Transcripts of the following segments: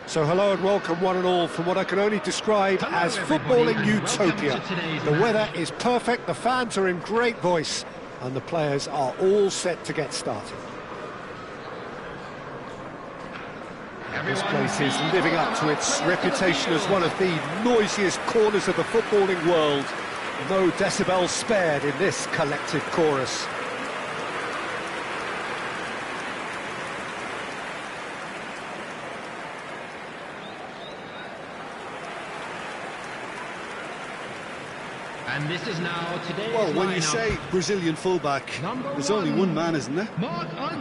So hello and welcome one and all from what I can only describe as footballing utopia. The weather is perfect, the fans are in great voice, and the players are all set to get started. This place is living up to its reputation as one of the noisiest corners of the footballing world. No decibels spared in this collective chorus. And this is now today's Well, when you lineup. say Brazilian fullback, there's only one man, isn't there?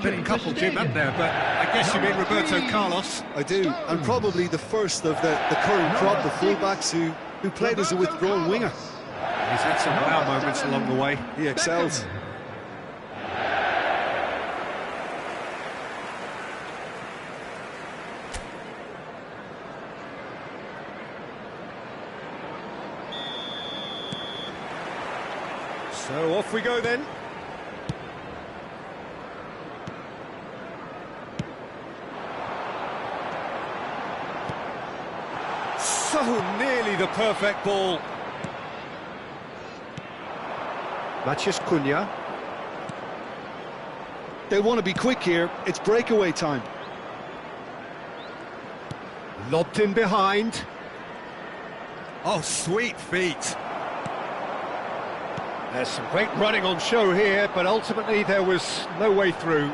Been a couple, Jim, up there, but I guess you mean Roberto Carlos. I do, and probably the first of the current crop of fullbacks who played as a withdrawn winger. He's had some wow moments along the way. He excels. So off we go then. So nearly the perfect ball. Matheus Cunha. They want to be quick here. It's breakaway time. Lobbed in behind. Oh, sweet feet. There's some great running on show here, but ultimately there was no way through.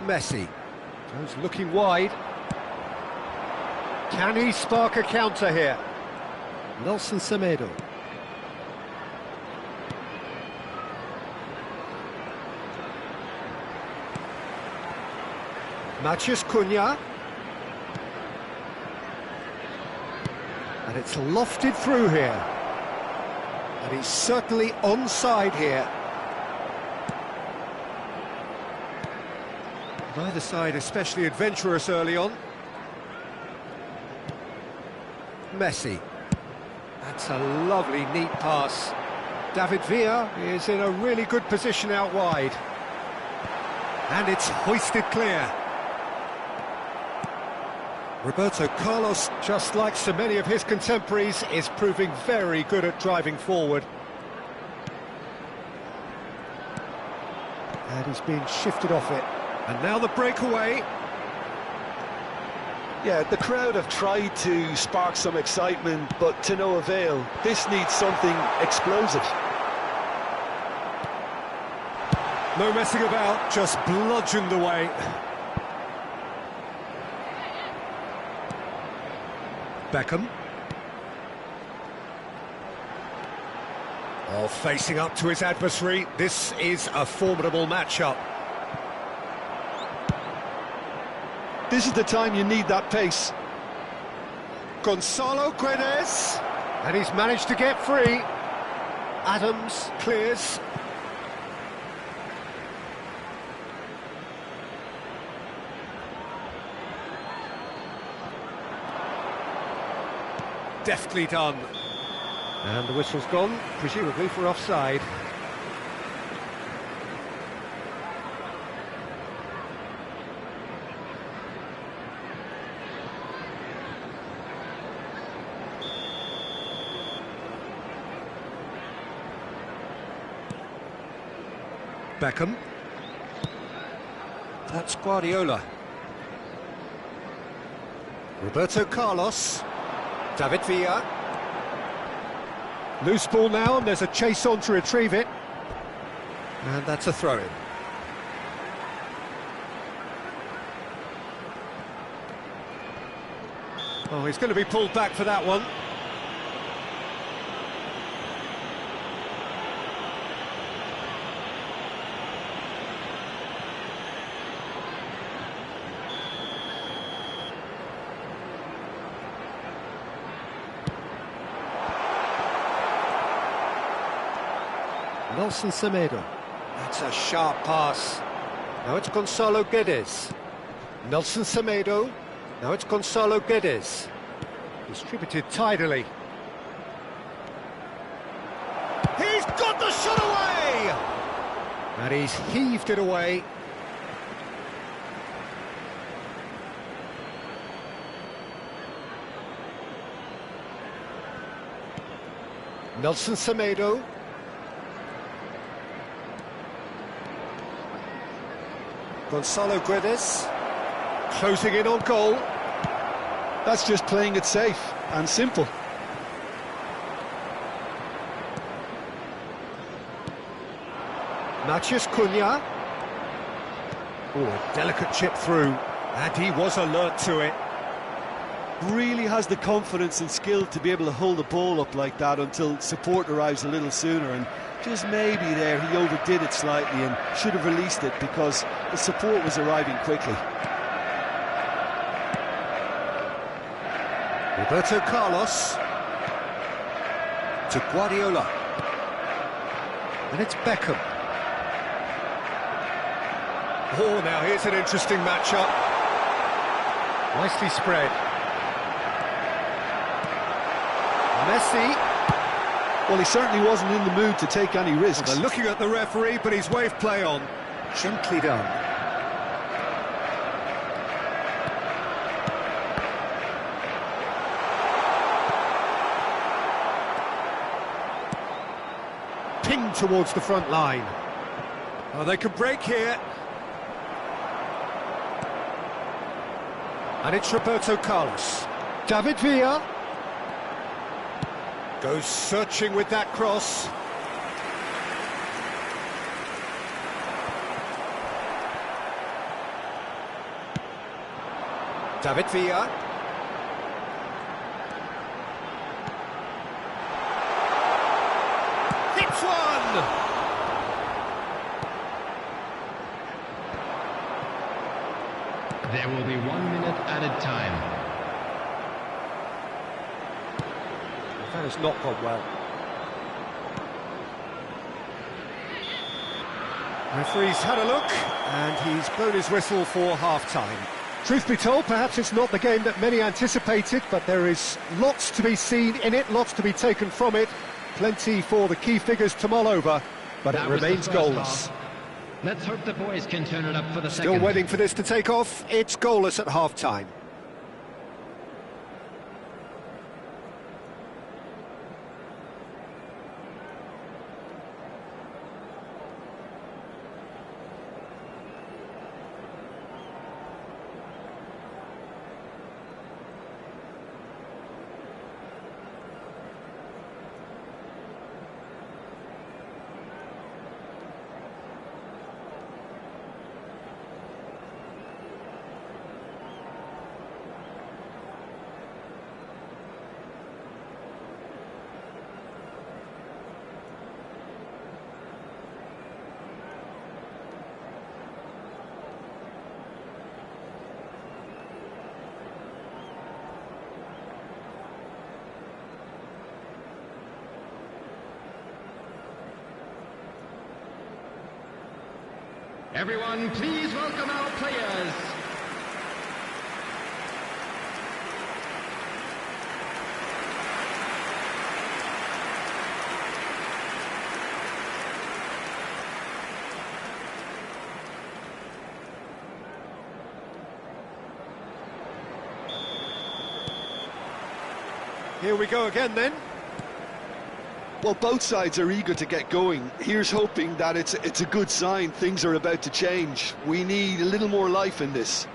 Messi goes looking wide. Can he spark a counter here? Nelson Semedo. Matheus Cunha. And it's lofted through here. And he's certainly onside here. Neither side especially adventurous early on. Messi. That's a lovely, neat pass. David Villa is in a really good position out wide. And it's hoisted clear. Roberto Carlos, just like so many of his contemporaries, is proving very good at driving forward. And he's being shifted off it. And now the breakaway. Yeah, the crowd have tried to spark some excitement, but to no avail. This needs something explosive. No messing about, just bludgeoned away. Beckham. Oh, facing up to his adversary. This is a formidable matchup. This is the time you need that pace. Gonzalo Guedes. And he's managed to get free. Adams clears. Deftly done. And the whistle's gone, presumably for offside. Beckham. That's Guardiola. Roberto Carlos. David Villa. Loose ball now, and there's a chase on to retrieve it. And that's a throw-in. Oh, he's going to be pulled back for that one. Nelson Semedo. That's a sharp pass. Now it's Gonzalo Guedes. Nelson Semedo. Now it's Gonzalo Guedes. Distributed tidily. He's got the shot away! And he's heaved it away. Nelson Semedo. Gonzalo Guedes. Closing in on goal. That's just playing it safe and simple. Matheus Cunha. Oh, a delicate chip through, and he was alert to it. Really has the confidence and skill to be able to hold the ball up like that until support arrives a little sooner, and just maybe there he overdid it slightly and should have released it because the support was arriving quickly. Roberto Carlos to Guardiola, and it's Beckham. Oh, now here's an interesting matchup. Nicely spread. Messi. Well, he certainly wasn't in the mood to take any risks. They're looking at the referee, but he's waved play on. Gently done. Pinged towards the front line. Oh, they can break here. And it's Roberto Carlos. David Villa. Goes searching with that cross. David Villa. Hits one! There will be 1 minute added time. That has not gone well. Referee's had a look, and he's blown his whistle for half-time. Truth be told, perhaps it's not the game that many anticipated, but there is lots to be seen in it, lots to be taken from it. Plenty for the key figures to mull over, but it remains goalless. Let's hope the boys can turn it up for the second. Still waiting for this to take off. It's goalless at half-time. Everyone, please welcome our players. Here we go again then. Well, both sides are eager to get going. Here's hoping that it's a good sign. Things are about to change. We need a little more life in this.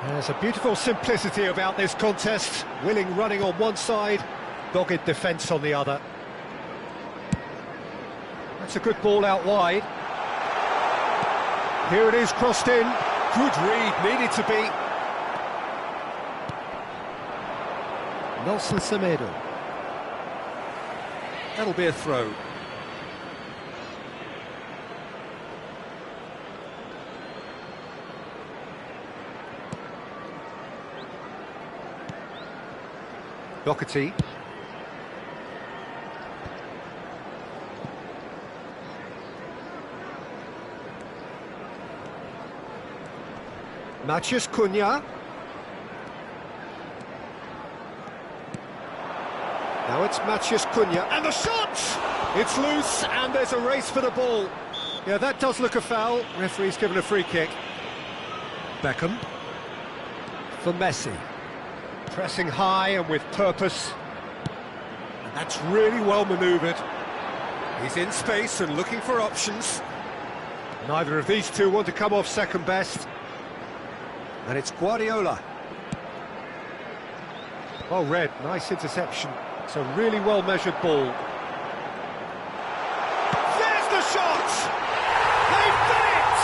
There's a beautiful simplicity about this contest. Willing running on one side, dogged defence on the other. That's a good ball out wide. Here it is, crossed in. Good read, needed to be. Nelson Semedo. That'll be a throw. Doherty. Matheus Cunha. Now it's Matheus Cunha, and the shot! It's loose, and there's a race for the ball. Yeah, that does look a foul. Referee's given a free kick. Beckham. For Messi. Pressing high and with purpose. And that's really well manoeuvred. He's in space and looking for options. Neither of these two want to come off second best. And it's Guardiola. Well read, nice interception. It's a really well-measured ball. There's the shot! They've done it!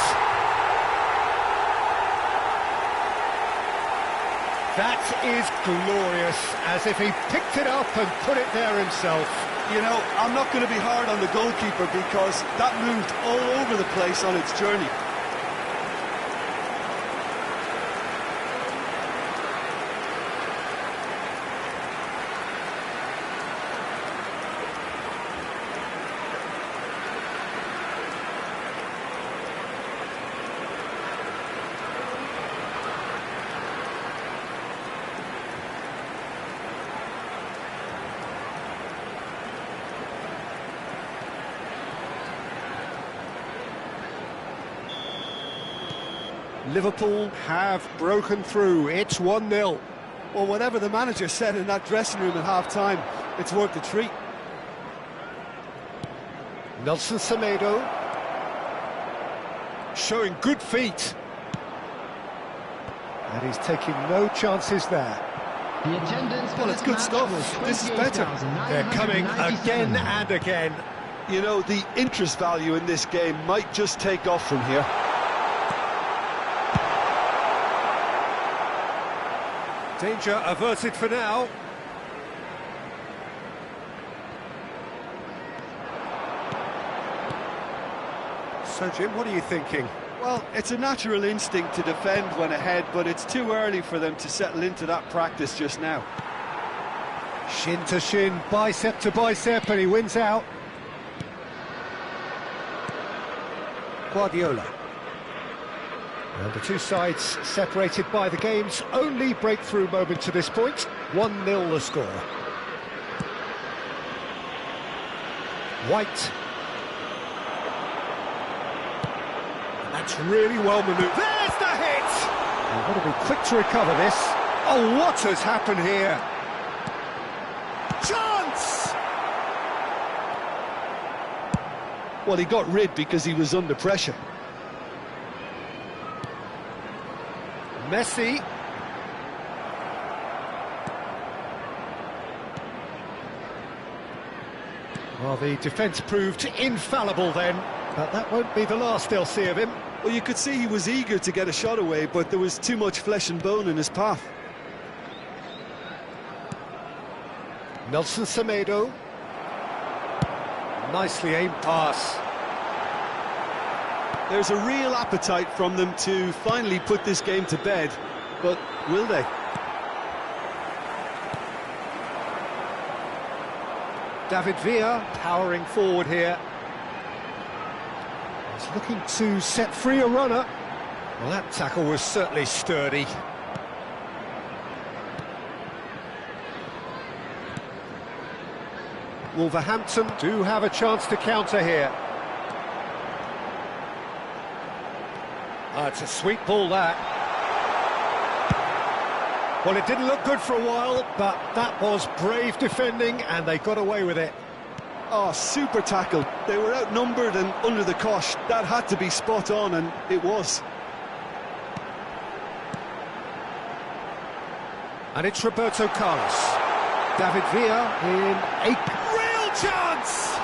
That is glorious, as if he picked it up and put it there himself. You know, I'm not going to be hard on the goalkeeper because that moved all over the place on its journey. Liverpool have broken through. It's 1-0. Well, whatever the manager said in that dressing room at half-time, it's worth the treat. Nelson Semedo. Showing good feet. And he's taking no chances there. The attendance Well, it's good stuff. This is better. They're coming again and again. You know, the interest value in this game might just take off from here. Danger averted for now. So, Jim, what are you thinking? Well, it's a natural instinct to defend when ahead, but it's too early for them to settle into that practice just now. Shin to shin, bicep to bicep, and he wins out. Guardiola. And the two sides separated by the game's only breakthrough moment to this point. 1-0 the score. White. And that's really well manoeuvred. There's the hit! You've got to be quick to recover this. Oh, what has happened here? Chance! Well, he got rid because he was under pressure. Messi. Well, the defence proved infallible then, but that won't be the last they'll see of him. Well, you could see he was eager to get a shot away, but there was too much flesh and bone in his path. Nelson Semedo. Nicely aimed pass. There's a real appetite from them to finally put this game to bed, but will they? David Villa powering forward here. He's looking to set free a runner. Well, that tackle was certainly sturdy. Wolverhampton do have a chance to counter here. It's a sweet ball, that. Well, it didn't look good for a while, but that was brave defending, and they got away with it. Oh, super tackle. They were outnumbered and under the cosh. That had to be spot on, and it was. And it's Roberto Carlos. David Villa in a real chance!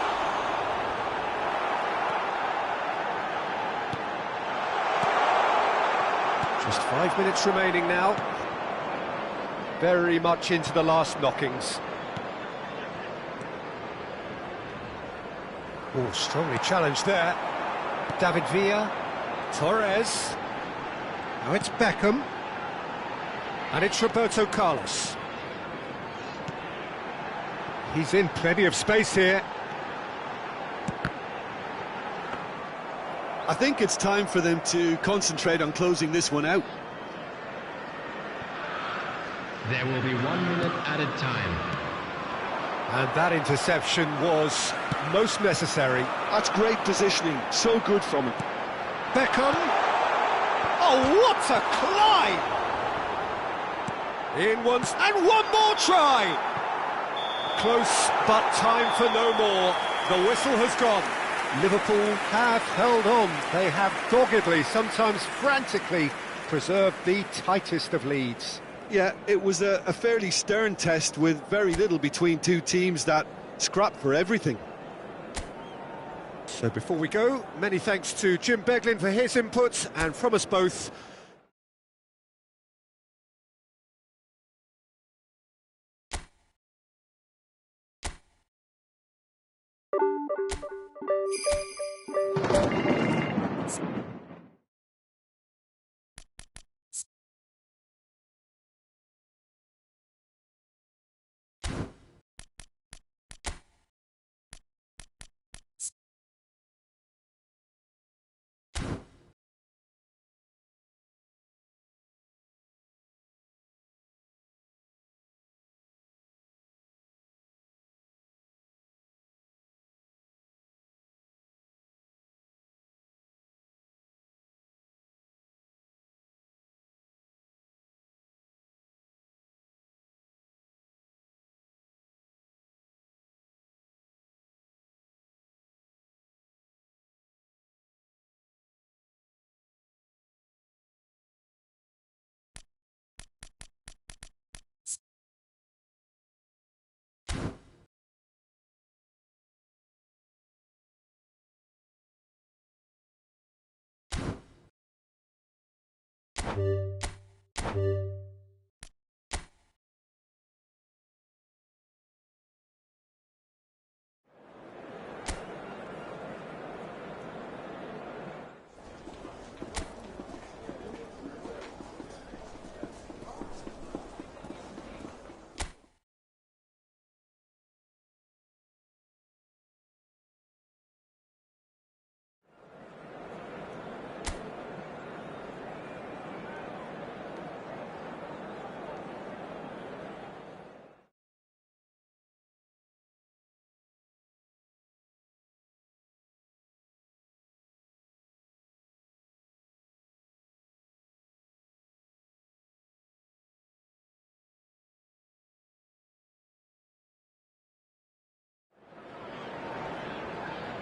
Just 5 minutes remaining now. Very much into the last knockings. Oh, strongly challenged there. David Villa. Torres. Now it's Beckham. And it's Roberto Carlos. He's in plenty of space here. I think it's time for them to concentrate on closing this one out. There will be 1 minute added time. And that interception was most necessary. That's great positioning, so good from him. Beckham. Oh, what a climb! In once, and one more try! Close, but time for no more. The whistle has gone. Liverpool have held on. They have doggedly, sometimes frantically, preserved the tightest of leads. Yeah, it was a fairly stern test with very little between two teams that scrapped for everything. So before we go, many thanks to Jim Beglin for his input, and from us both,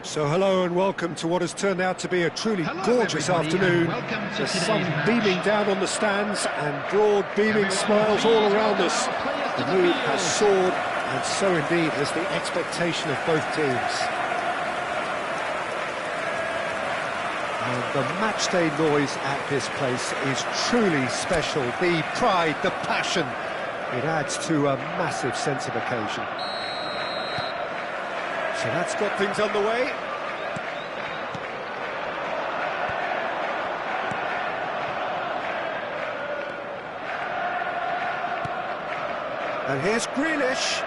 so hello and welcome to what has turned out to be a truly gorgeous afternoon. The sun beaming down on the stands and broad beaming smiles all around us. The mood has soared, and so indeed has the expectation of both teams. And the matchday noise at this place is truly special. The pride, the passion, it adds to a massive sense of occasion. So that's got things underway. And here's Grealish.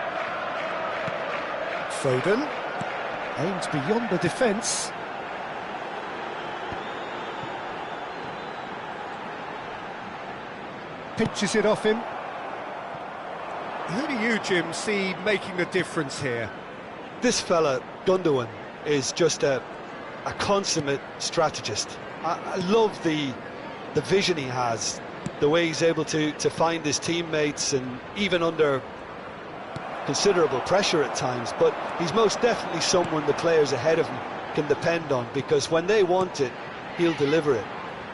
Foden aims beyond the defence. Pinches it off him. Who do you, Jim, see making the difference here? This fella, Gundogan, is just a consummate strategist. I love the vision he has, the way he's able to find his teammates, and even under considerable pressure at times. But he's most definitely someone the players ahead of him can depend on, because when they want it, he'll deliver it.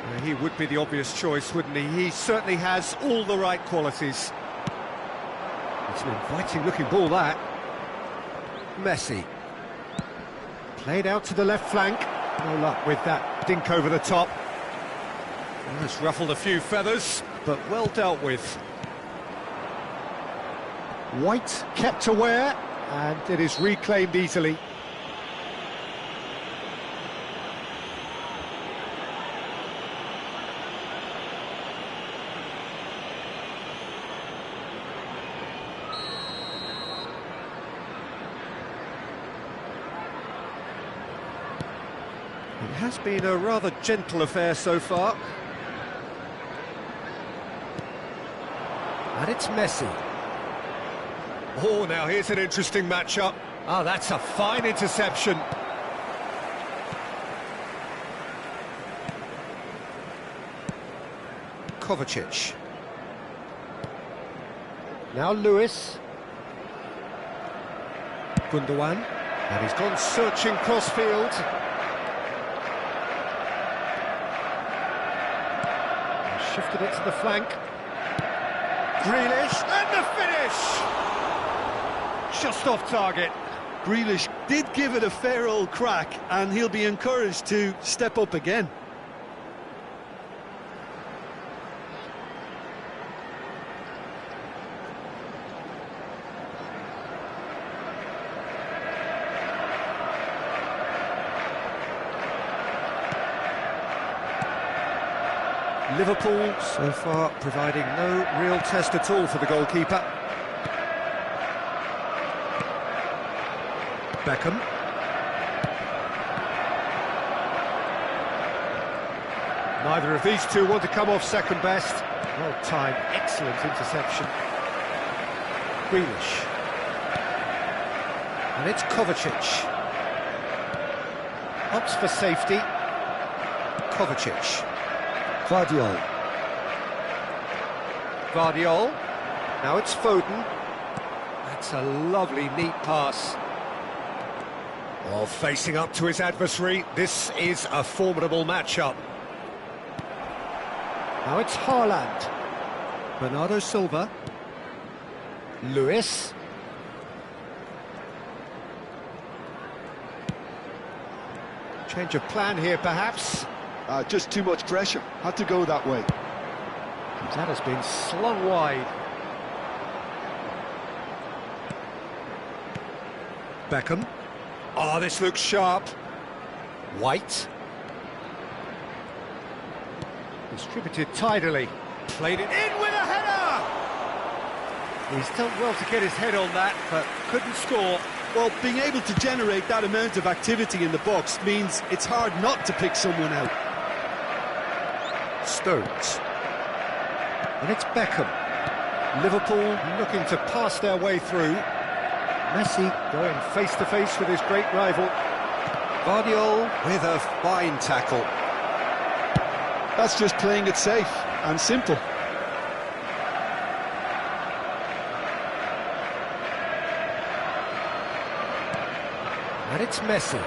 Yeah, he would be the obvious choice, wouldn't he? He certainly has all the right qualities. It's an inviting-looking ball, that. Messi. Played out to the left flank. No luck with that dink over the top. Well, it's ruffled a few feathers, but well dealt with. White kept aware, and it is reclaimed easily. It has been a rather gentle affair so far. And it's Messi. Oh, now here's an interesting matchup. Ah, that's a fine interception. Kovacic. Now Lewis. Gundogan. And he's gone searching cross-field. Shifted it to the flank. Grealish, and the finish! Just off target. Grealish did give it a fair old crack, and he'll be encouraged to step up again. Liverpool so far providing no real test at all for the goalkeeper. Beckham. Neither of these two want to come off second best. Well timed, excellent interception. Grealish. And it's Kovacic. Opts for safety. Kovacic. Vardiol. Vardiol. Now it's Foden. That's a lovely, neat pass. Well, facing up to his adversary, this is a formidable matchup. Now it's Haaland. Bernardo Silva. Lewis. Change of plan here, perhaps. Just too much pressure. Had to go that way. That has been slung wide. Beckham. Oh, this looks sharp. White. Distributed tidily. Played it in with a header! He's done well to get his head on that, but couldn't score. Well, being able to generate that amount of activity in the box means it's hard not to pick someone out. Stones. And it's Beckham. Liverpool looking to pass their way through. Messi going face-to-face with his great rival. Vardiol with a fine tackle. That's just playing it safe and simple. And it's Messi.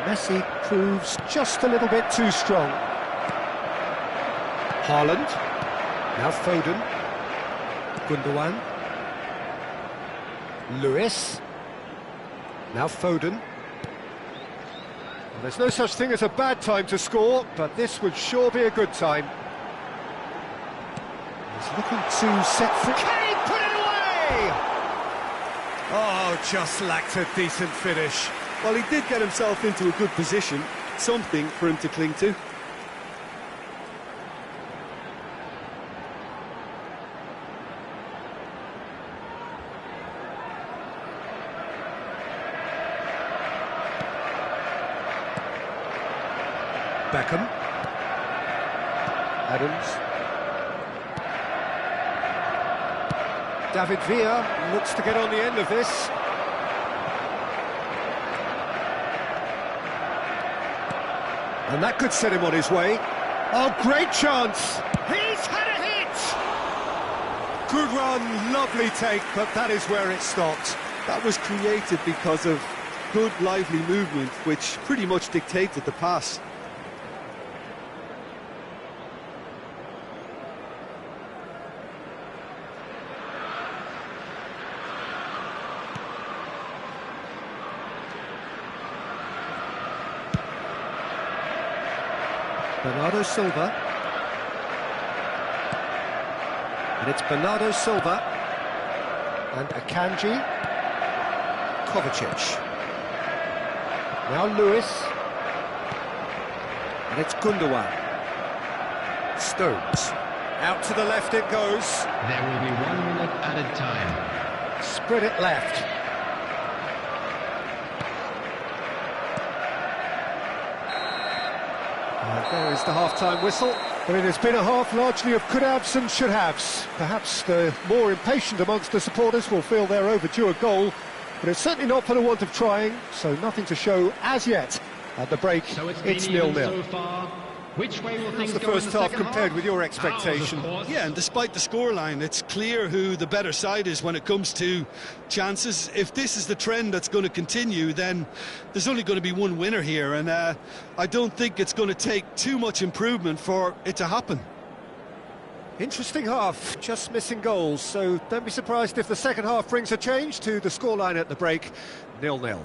Messi proves just a little bit too strong. Haaland. Now Foden. Gundogan. Lewis. Now Foden. Well, there's no such thing as a bad time to score, but this would sure be a good time. He's looking to set free. Can he put it away? Oh, just lacked a decent finish. Well, he did get himself into a good position, something for him to cling to. Beckham. Adams. David Villa looks to get on the end of this. And that could set him on his way. Oh, great chance! He's had a hit! Good run, lovely take, but that is where it stopped. That was created because of good, lively movement, which pretty much dictated the pass. Bernardo Silva. And it's Bernardo Silva. And Akanji. Kovacic. Now Lewis. And it's Gundogan. Stones. Out to the left it goes. There will be 1 minute added time. Spread it left. There is the half-time whistle. I mean, it's been a half largely of could-haves and should-haves. Perhaps the more impatient amongst the supporters will feel they're overdue a goal, but it's certainly not for the want of trying, so nothing to show as yet. At the break, So it's 0-0. so far, Which way will How's things the go in first the half second compared half? with your Ours, expectation? of course. Yeah, and despite the scoreline, it's clear who the better side is when it comes to chances. If this is the trend that's going to continue, then there's only going to be one winner here, and I don't think it's going to take too much improvement for it to happen. Interesting half, just missing goals, so don't be surprised if the second half brings a change to the scoreline at the break, 0-0.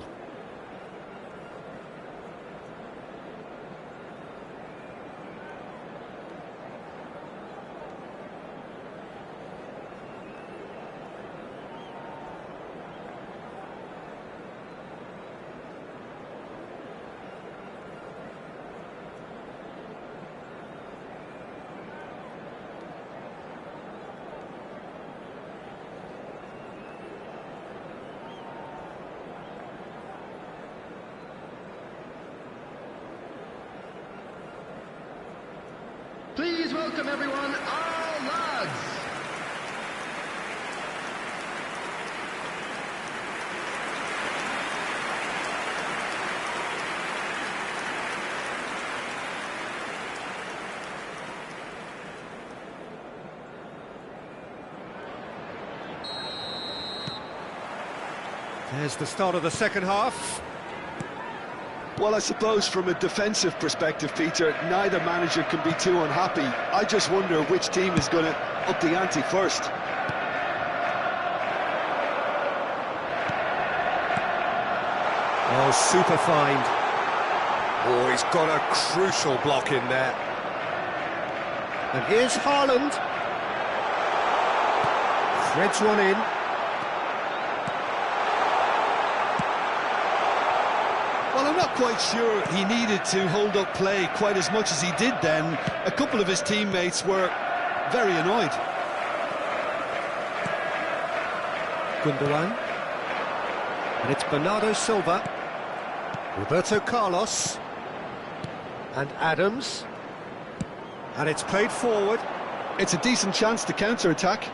Please welcome everyone, our lads. There's the start of the second half. Well, I suppose from a defensive perspective, Peter, neither manager can be too unhappy. I just wonder which team is going to up the ante first. Oh, super find. Oh, he's got a crucial block in there. And here's Haaland. Threads one in. Well, I'm not quite sure he needed to hold up play quite as much as he did then. A couple of his teammates were very annoyed. Gundogan. And it's Bernardo Silva. Roberto Carlos. And Adams. And it's played forward. It's a decent chance to counter-attack.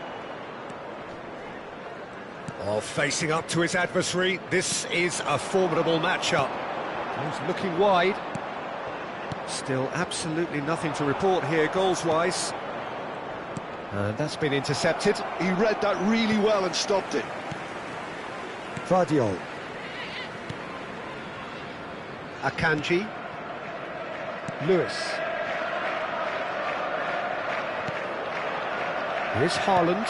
Oh, facing up to his adversary. This is a formidable matchup. He's looking wide. Still absolutely nothing to report here, goals-wise. And that's been intercepted. He read that really well and stopped it. Vardiol. Akanji. Lewis. Here's Haaland.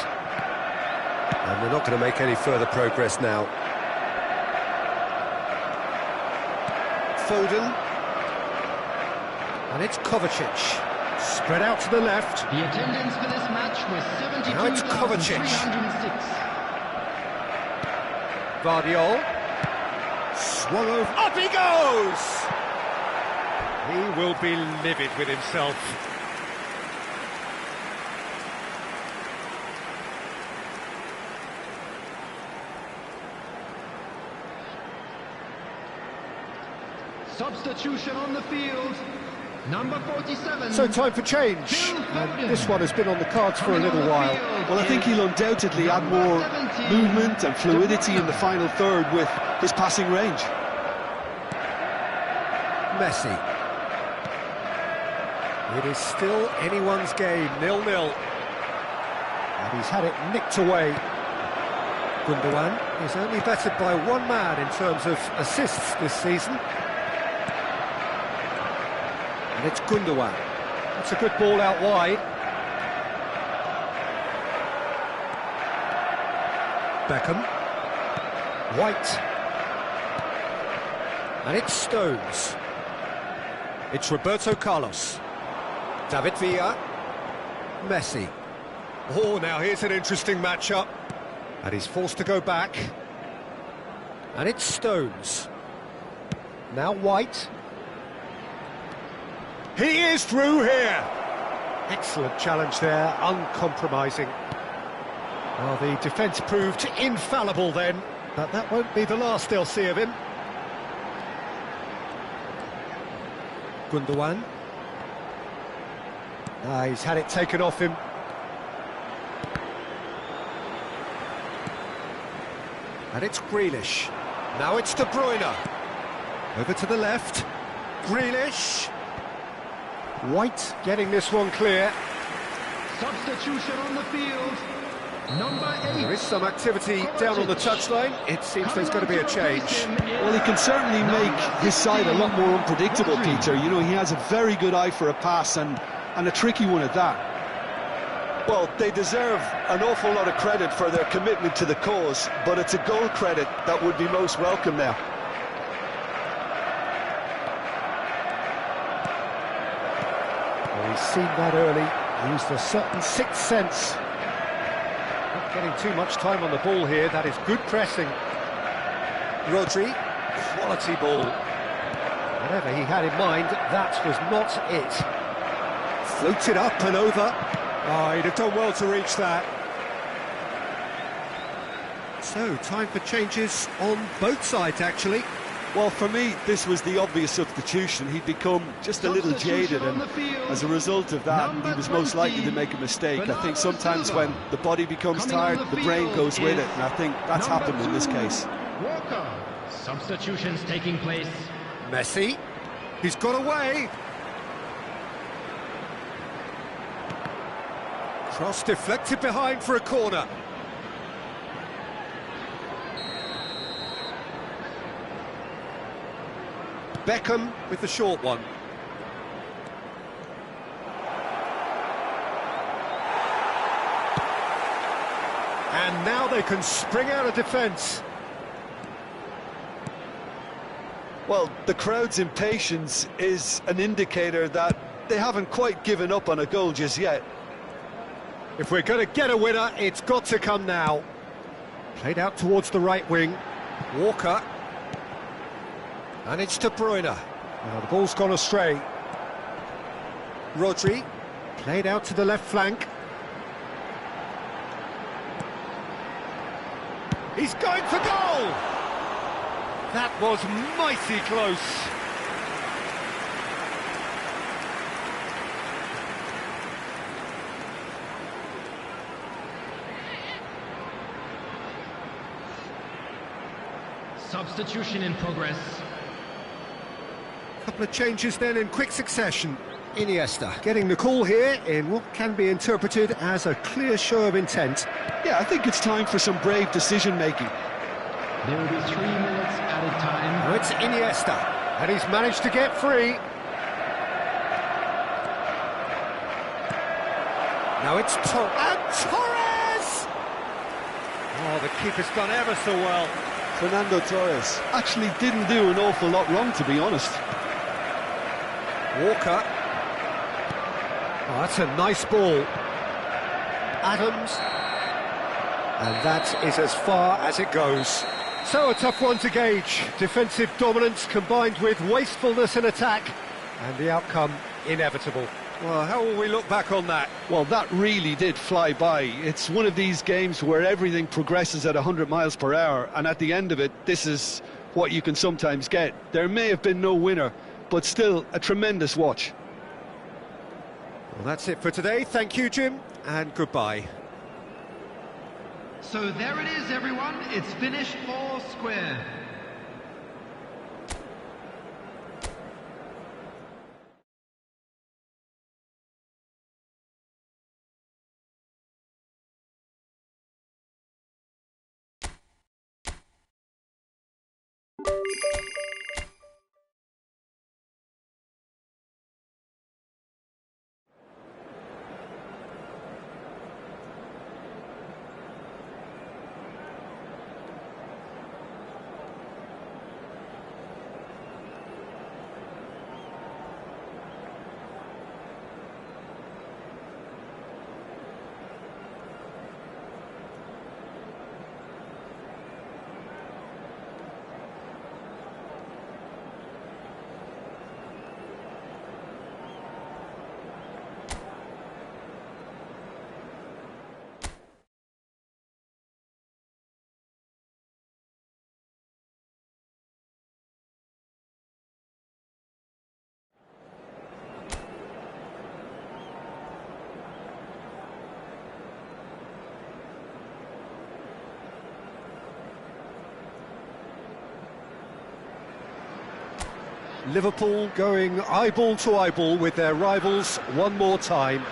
And they're not going to make any further progress now. Foden. And it's Kovacic. Spread out to the left. The attendance for this match was Now it's Kovacic. 72,306. Vardiol. Swung over. Up he goes! He will be livid with himself. Substitution on the field. Number 47. So time for change. And this one has been on the cards for a little while. Well, I think he'll undoubtedly add more movement and fluidity in the final third with his passing range. Messi. It is still anyone's game, 0-0. And he's had it nicked away. Gundogan is only bettered by one man in terms of assists this season. And it's Gundogan. That's a good ball out wide. Beckham. White. And it's Stones. It's Roberto Carlos. David Villa. Messi. Oh, now here's an interesting matchup. And he's forced to go back. And it's Stones. Now White. He is through here. Excellent challenge there, uncompromising. Well, the defence proved infallible then, but that won't be the last they'll see of him. Gundogan. He's had it taken off him. And it's Grealish. Now it's De Bruyne. Over to the left. Grealish. White getting this one clear. Substitution on the field. Number 8. There is some activity down on the touchline. It seems there's going to be a change. Well, he can certainly make his side a lot more unpredictable, Peter. You know, he has a very good eye for a pass and a tricky one at that. Well, they deserve an awful lot of credit for their commitment to the cause, but it's a goal credit that would be most welcome now. Well, he's seen that early, used a certain sixth sense. Not getting too much time on the ball here. That is good pressing. Rodri, quality ball. Whatever he had in mind, that was not it. Floated up and over. Oh, he'd have done well to reach that. So, time for changes on both sides, actually. Well, for me, this was the obvious substitution. He'd become just a little jaded, and as a result of that, he was most likely to make a mistake. I think sometimes when the body becomes tired, the brain goes with it, and I think that's happened in this case. Walker. Substitutions taking place. Messi, he's got away. Cross deflected behind for a corner. Beckham with the short one. And now they can spring out of defence. Well, the crowd's impatience is an indicator that they haven't quite given up on a goal just yet. If we're going to get a winner, it's got to come now. Played out towards the right wing. Walker. And it's De Bruyne. Now the ball's gone astray. Rodri. Played out to the left flank. He's going for goal! That was mighty close. Substitution in progress. Couple of changes then in quick succession. Iniesta getting the call here in what can be interpreted as a clear show of intent. Yeah, I think it's time for some brave decision-making. There will be 3 minutes added time. Now it's Iniesta, and he's managed to get free. Now it's Torres! Oh, the keeper's done ever so well. Fernando Torres actually didn't do an awful lot wrong, to be honest. Walker. Oh, that's a nice ball. Adams. And that is as far as it goes. So a tough one to gauge. Defensive dominance combined with wastefulness in attack. And the outcome inevitable. Well, how will we look back on that? Well, that really did fly by. It's one of these games where everything progresses at 100 miles per hour, and at the end of it, this is what you can sometimes get. There may have been no winner, but still a tremendous watch. Well, that's it for today. Thank you, Jim, and goodbye. So there it is, everyone. It's finished 4 square. Liverpool going eyeball to eyeball with their rivals one more time.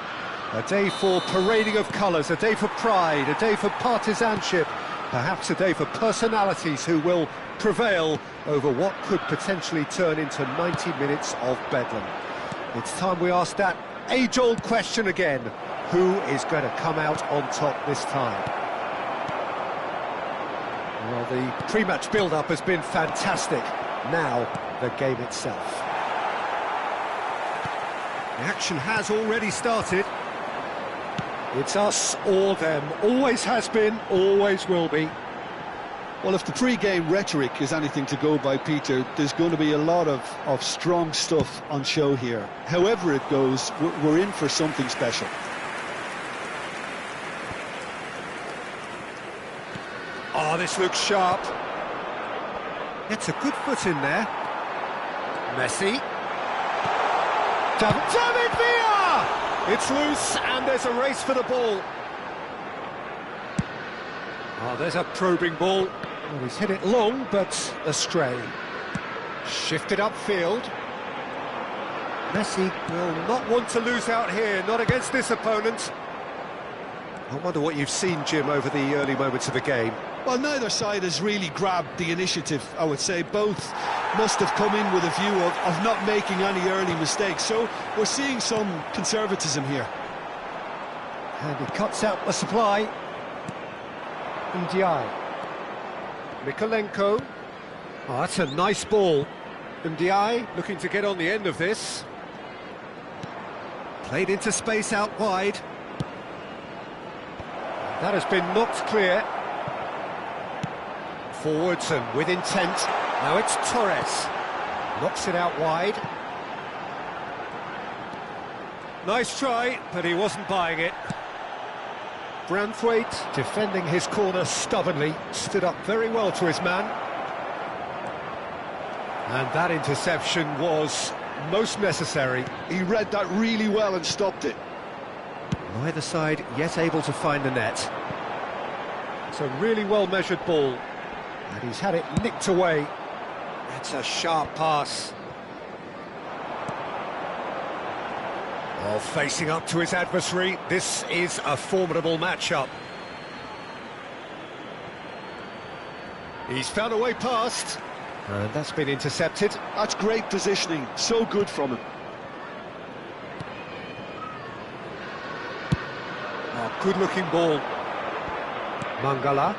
A day for parading of colours, a day for pride, a day for partisanship, perhaps a day for personalities who will prevail over what could potentially turn into 90 minutes of bedlam. It's time we ask that age-old question again. Who is going to come out on top this time? Well, the pre-match build-up has been fantastic. Now, the game itself. The action has already started. It's us or them. Always has been, always will be. Well, if the pre-game rhetoric is anything to go by, Peter, there's going to be a lot of strong stuff on show here. However it goes, we're in for something special. Oh, this looks sharp. It's a good foot in there. Messi. David Villa! It's loose, and there's a race for the ball. Oh, there's a probing ball. Well, he's hit it long, but astray. Shifted upfield. Messi will not want to lose out here, not against this opponent. I wonder what you've seen, Jim, over the early moments of the game. Well, neither side has really grabbed the initiative, I would say. Both must have come in with a view of not making any early mistakes. So we're seeing some conservatism here. And he cuts out the supply. Ndiaye. Mikolenko. Oh, that's a nice ball. Ndiaye looking to get on the end of this. Played into space out wide. That has been knocked clear. Forwards and with intent. Now it's Torres. Knocks it out wide. Nice try, but he wasn't buying it. Branthwaite defending his corner stubbornly. Stood up very well to his man. And that interception was most necessary. He read that really well and stopped it. Neither side yet able to find the net. It's a really well-measured ball. And he's had it nicked away. That's a sharp pass. Oh, facing up to his adversary, this is a formidable matchup. He's found a way past. And that's been intercepted. That's great positioning, so good from him. Oh, good-looking ball. Mangala.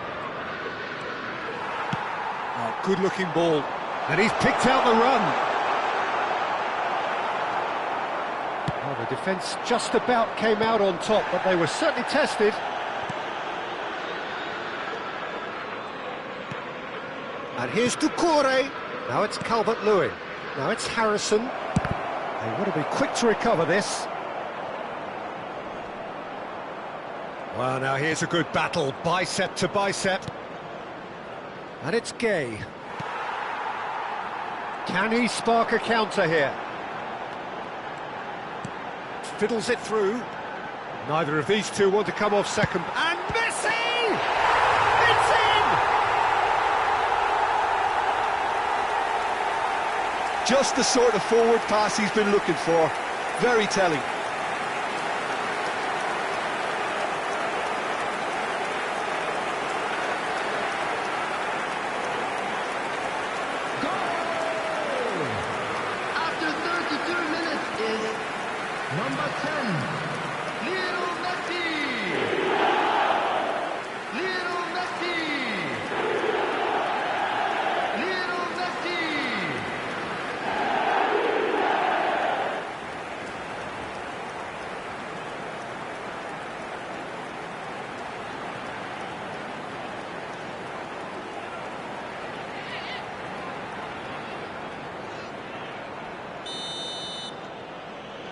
Oh, good-looking ball. And he's picked out the run. Oh, the defence just about came out on top, but they were certainly tested. And here's Doucouré. Now it's Calvert-Lewin. Now it's Harrison. They want to be quick to recover this. Well, now here's a good battle, bicep to bicep. And it's Gay. Can he spark a counter here? Fiddles it through. Neither of these two want to come off second. And Messi! It's in! Just the sort of forward pass he's been looking for. Very telling. Number 10, Lionel Messi! Lionel Messi! Lionel Messi!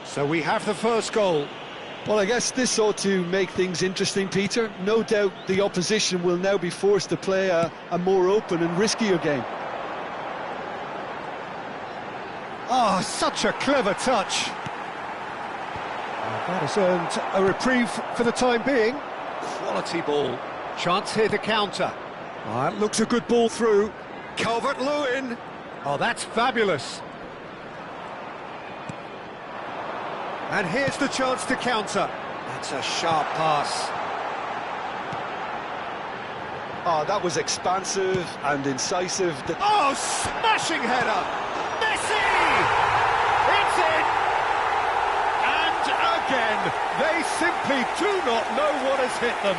So we have the first goal. Well, I guess this ought to make things interesting, Peter. No doubt the opposition will now be forced to play a more open and riskier game. Oh, such a clever touch. That has earned a reprieve for the time being. Quality ball. Chance here to counter. Oh, that looks a good ball through. Calvert-Lewin. Oh, that's fabulous. And here's the chance to counter. That's a sharp pass. Oh, that was expansive and incisive. Oh, smashing header! Messi! It's in! And again, they simply do not know what has hit them.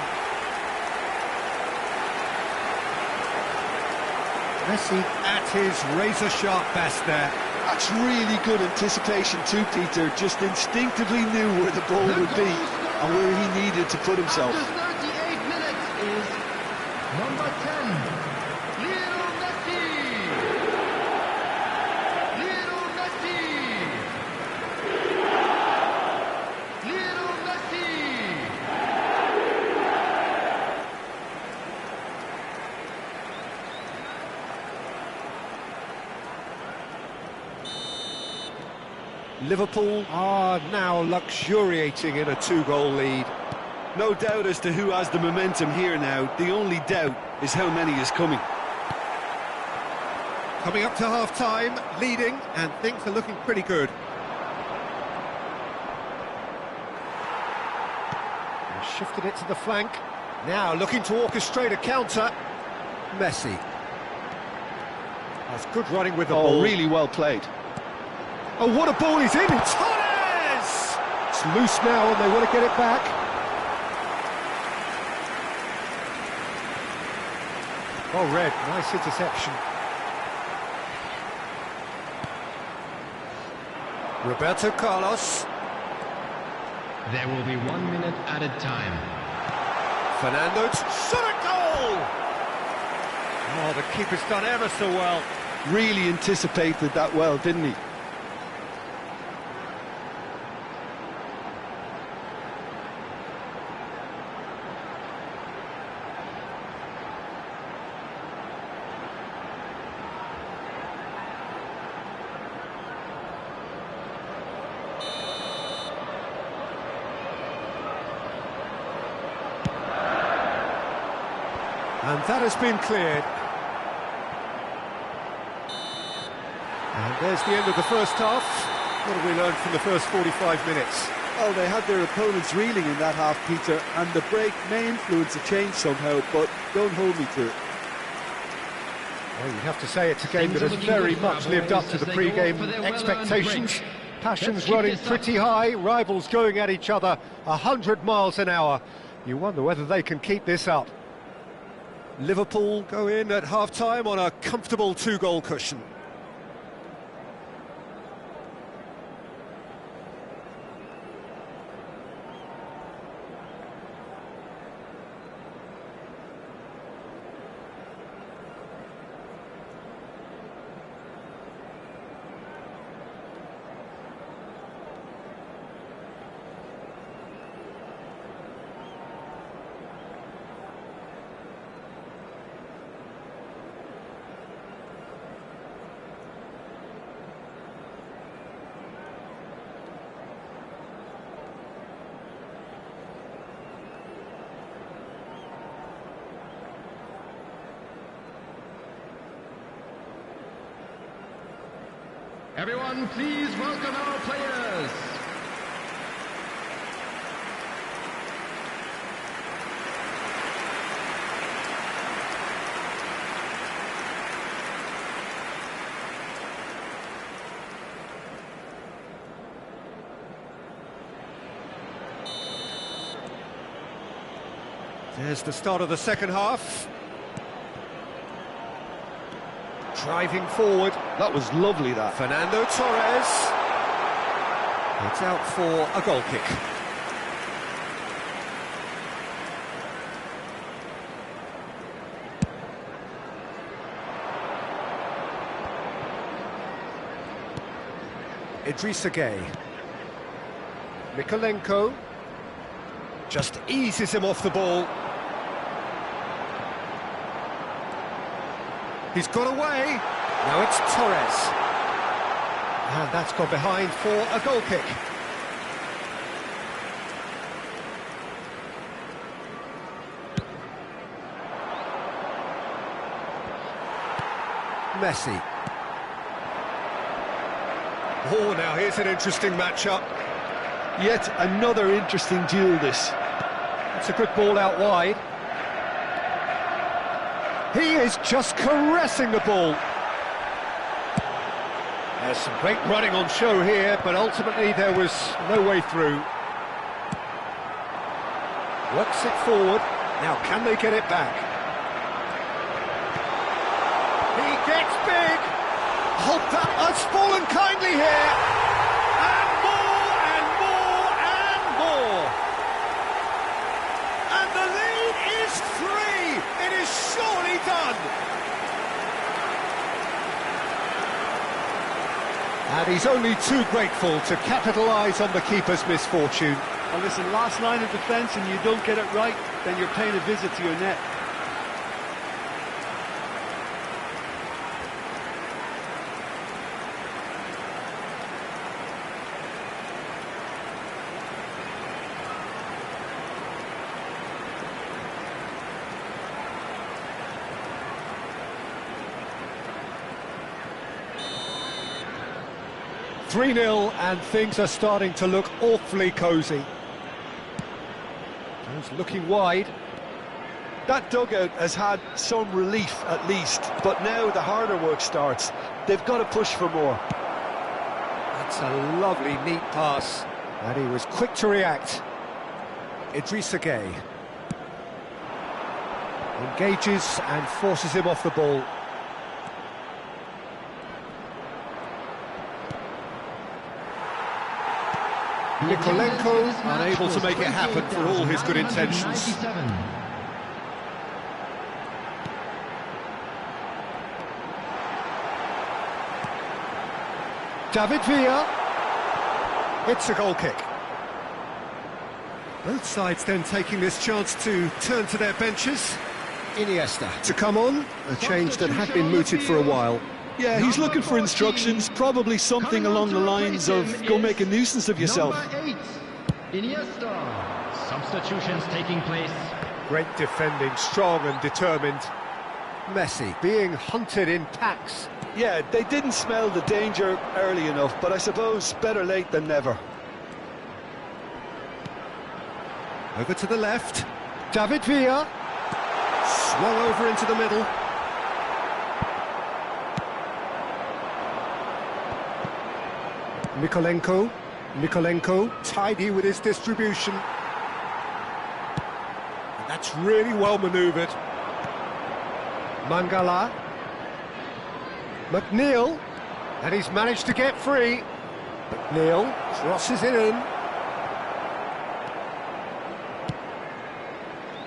Messi at his razor-sharp best there. That's really good anticipation too, Peter. Just instinctively knew where the ball would be and where he needed to put himself. After 38 minutes is number 10, Lionel Messi. Lionel Messi. Lionel Messi. Liverpool are now luxuriating in a two-goal lead. No doubt as to who has the momentum here now. The only doubt is how many is coming. Coming up to half-time, leading, and things are looking pretty good. And shifted it to the flank. Now looking to orchestrate a counter. Messi. That's good running with the ball. Really well played. Oh, what a ball he's in! Torres! It's loose now and they want to get it back. Oh, Red, nice interception. Roberto Carlos. There will be 1 minute added time. Fernando, shot a goal! Oh, the keeper's done ever so well. Really anticipated that well, didn't he? And that has been cleared. And there's the end of the first half. What have we learned from the first 45 minutes? Oh, they had their opponents reeling in that half, Peter, and the break may influence a change somehow, but don't hold me to it. Well, you'd have to say it's a game that has very much lived up to the pre-game expectations. Passions running pretty high, rivals going at each other 100 miles an hour. You wonder whether they can keep this up. Liverpool go in at half-time on a comfortable two-goal cushion. Everyone, please welcome our players. There's the start of the second half. Driving forward. That was lovely, that. Fernando Torres. It's out for a goal kick. Idrissa Gueye. Mikolenko just eases him off the ball. He's got away. Now it's Torres. And that's gone behind for a goal kick. Messi. Oh, now here's an interesting matchup. Yet another interesting duel, this. It's a good ball out wide. He is just caressing the ball. There's some great running on show here, but ultimately there was no way through. Works it forward. Now can they get it back? He gets big. Hope that has fallen kindly here. And more and more and more. And the lead is 3. It is surely done. And he's only too grateful to capitalise on the keeper's misfortune. And listen, last line of defence and you don't get it right, then you're paying a visit to your net. "3-0 and things are starting to look awfully cosy. He's looking wide. That dugout has had some relief at least, but now the harder work starts. They've got to push for more. That's a lovely, neat pass. And he was quick to react. Idrissa Gueye engages and forces him off the ball. Nikolenko unable to make it happen for all his good intentions. David Villa. It's a goal kick. Both sides then taking this chance to turn to their benches. Iniesta to come on, a change that had been mooted for a while. Yeah, he's looking for instructions, probably something along the lines of go make a nuisance of yourself. Number 8, Iniesta. Substitutions taking place. Great defending, strong and determined. Messi being hunted in packs. Yeah, they didn't smell the danger early enough, but I suppose better late than never. Over to the left. David Villa. Swung over into the middle. Nikolenko, tidy with his distribution. And that's really well manoeuvred. Mangala. McNeil, and he's managed to get free. McNeil crosses it in.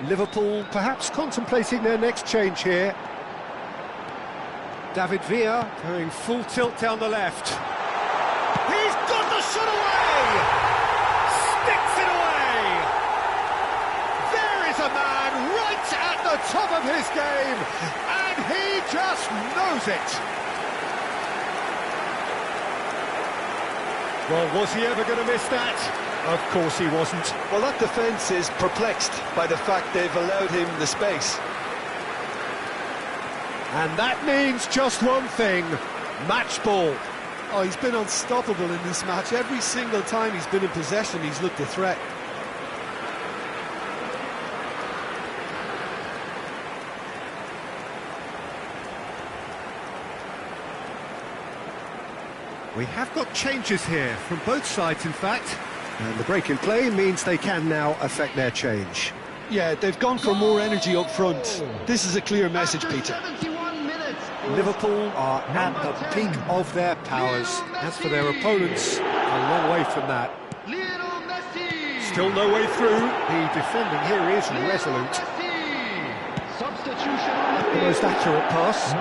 Liverpool perhaps contemplating their next change here. David Villa going full tilt down the left. He's got the shot away! Sticks it away! There is a man right at the top of his game, and he just knows it! Well, was he ever going to miss that? Of course he wasn't. Well, that defence is perplexed by the fact they've allowed him the space. And that means just one thing, match ball. Oh, he's been unstoppable in this match. Every single time he's been in possession, he's looked a threat. We have got changes here from both sides, in fact. And the break in play means they can now affect their change. Yeah, they've gone for more energy up front. This is a clear message, Peter. Liverpool are at the peak of their powers. As for their opponents, a long way from that. Still no way through. The defending here is resolute. The most accurate pass.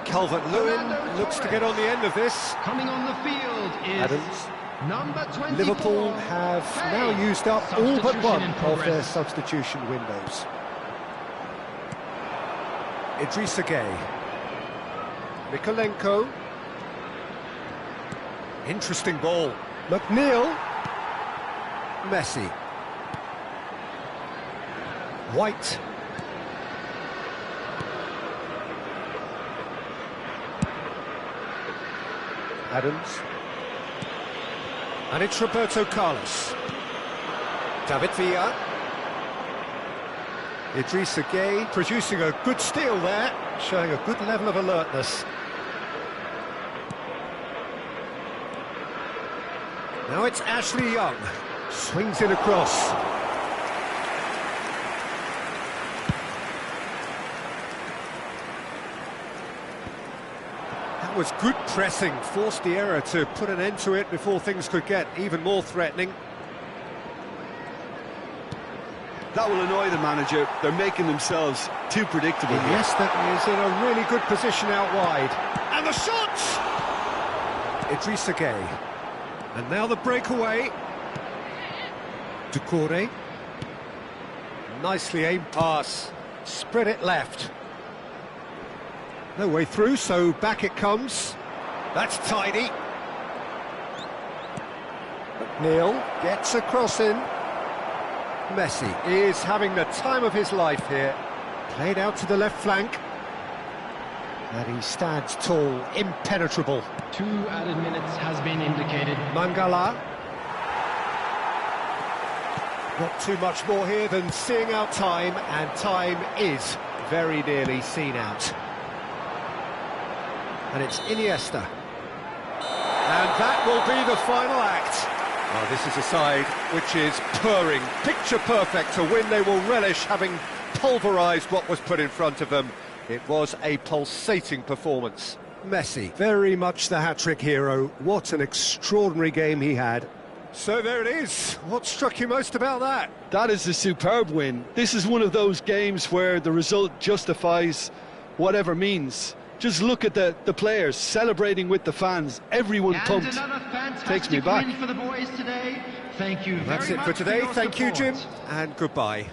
Calvert-Lewin looks to get on the end of this. Coming on the field is Adams. number 24. Liverpool have now used up all but one of their substitution windows. Idrissa Gueye. Nikolenko. Interesting ball. McNeil. Messi. White. Adams. And it's Roberto Carlos. David Villa. Idrissa Gueye producing a good steal there, showing a good level of alertness. Now it's Ashley Young. Swings it across. That was good pressing, forced the error to put an end to it before things could get even more threatening. That will annoy the manager. They're making themselves too predictable here. Yes, that is in a really good position out wide. And the shot! Idrissa Gueye. And now the breakaway. Doucouré. Nicely aimed pass. Spread it left. No way through, so back it comes. That's tidy. McNeil gets a cross in. Messi is having the time of his life here. Played out to the left flank. And he stands tall, impenetrable. 2 added minutes has been indicated. Mangala. Not too much more here than seeing out time, and time is very nearly seen out. And it's Iniesta. And that will be the final act. Oh, this is a side which is purring, picture perfect, to win. They will relish having pulverised what was put in front of them. It was a pulsating performance. Messi, very much the hat-trick hero. What an extraordinary game he had. So there it is. What struck you most about that? That is a superb win. This is one of those games where the result justifies whatever means. Just look at the players celebrating with the fans. Everyone pumped. Takes me back. Win for the boys today. Thank you very much. That's it for today. Thank you, Jim, and goodbye.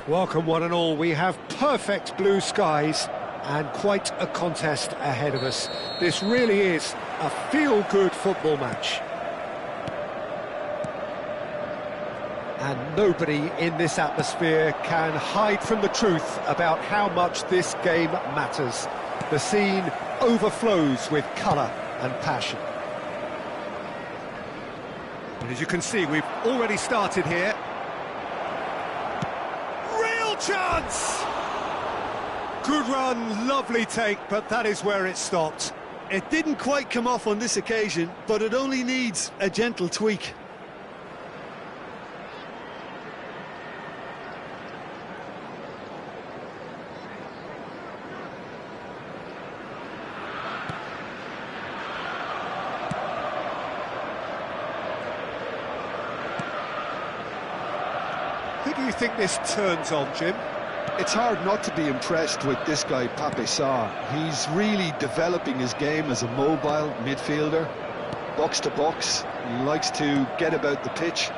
Welcome one and all. We have perfect blue skies and quite a contest ahead of us. This really is a feel-good football match. And nobody in this atmosphere can hide from the truth about how much this game matters. The scene overflows with colour and passion. And as you can see, we've already started here. Chance! Good run, lovely take, but that is where it stopped. It didn't quite come off on this occasion, but it only needs a gentle tweak. Who do you think this turns on, Jim? It's hard not to be impressed with this guy, Pape Sarr. He's really developing his game as a mobile midfielder, box to box. He likes to get about the pitch.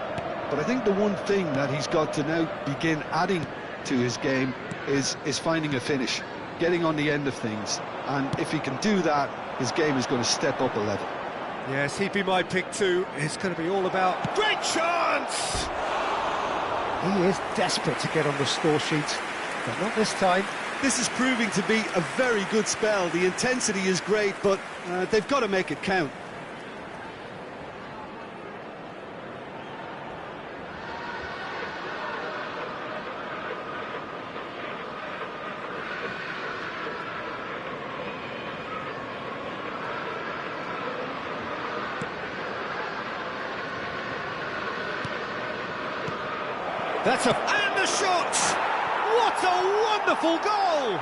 But I think the one thing that he's got to now begin adding to his game is finding a finish, getting on the end of things. And if he can do that, his game is going to step up a level. Yes, he'd be my pick too. It's going to be all about... Great chance! He is desperate to get on the score sheet, but not this time. This is proving to be a very good spell. The intensity is great, but they've got to make it count. And the shot! What a wonderful goal!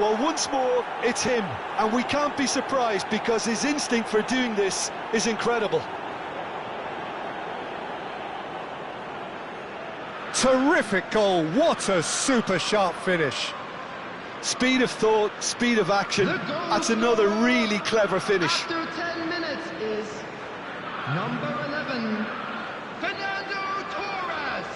Well, once more, it's him, and we can't be surprised because his instinct for doing this is incredible. Terrific goal, what a super sharp finish. Speed of thought, speed of action, that's another really clever finish. After 10 minutes is number 11, Fernando Torres.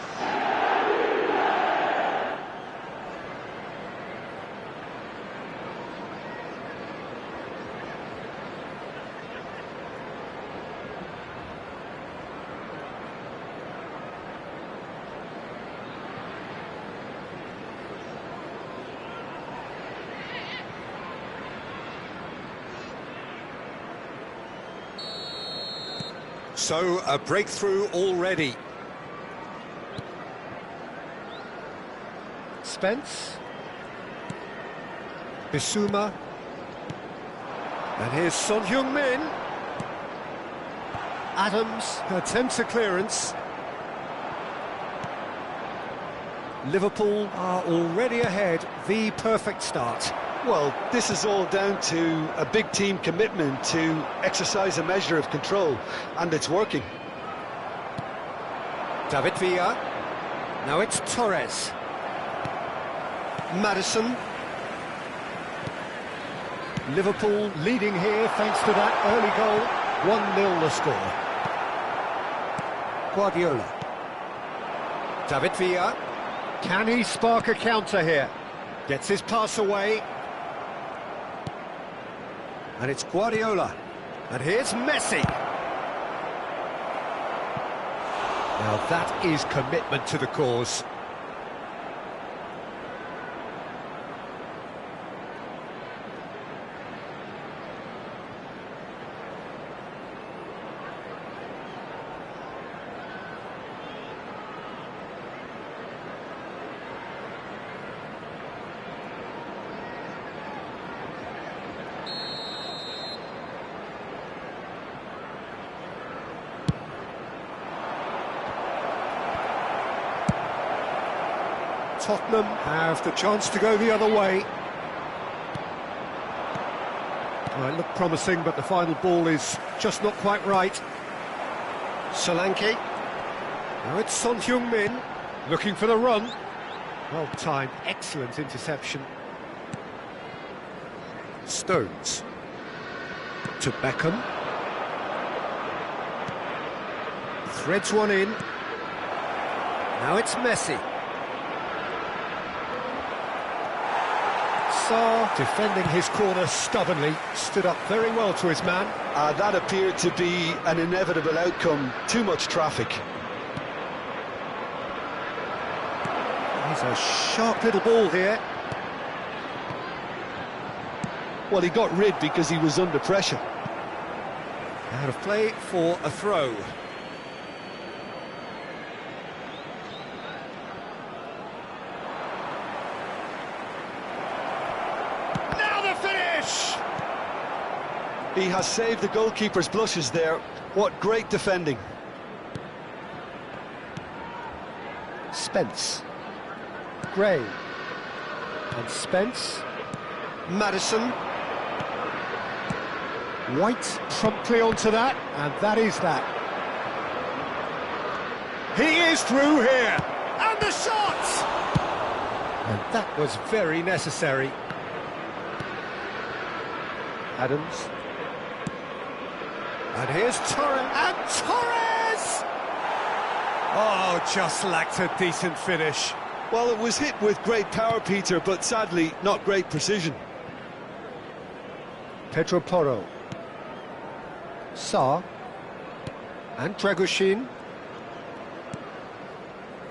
So, a breakthrough already. Spence. Bissouma. And here's Son Heung-min. Adams attempts a clearance. Liverpool are already ahead, the perfect start. Well, this is all down to a big team commitment to exercise a measure of control, and it's working. David Villa. Now it's Torres. Maddison. Liverpool leading here thanks to that early goal. 1-0 the score. Guardiola. David Villa. Can he spark a counter here? Gets his pass away. And it's Guardiola. And here's Messi. Now that is commitment to the cause. Tottenham have the chance to go the other way. Well, it looked promising, but the final ball is just not quite right. Solanke. Now it's Son Heung-min, looking for the run. Well timed, excellent interception. Stones. To Beckham. Threads one in. Now it's Messi. Sarr, defending his corner stubbornly, stood up very well to his man. That appeared to be an inevitable outcome. Too much traffic. He's a sharp little ball here. Well, he got rid because he was under pressure. Out of play for a throw. He has saved the goalkeeper's blushes there. What great defending. Spence. Gray. And Spence. Maddison. White promptly onto that, and that is that. He is through here. And the shot! And that was very necessary. Adams. And here's Torres, and Torres! Oh, just lacked a decent finish. Well, it was hit with great power, Peter, but sadly, not great precision. Pedro Porro. Sarr. And Dragoshin.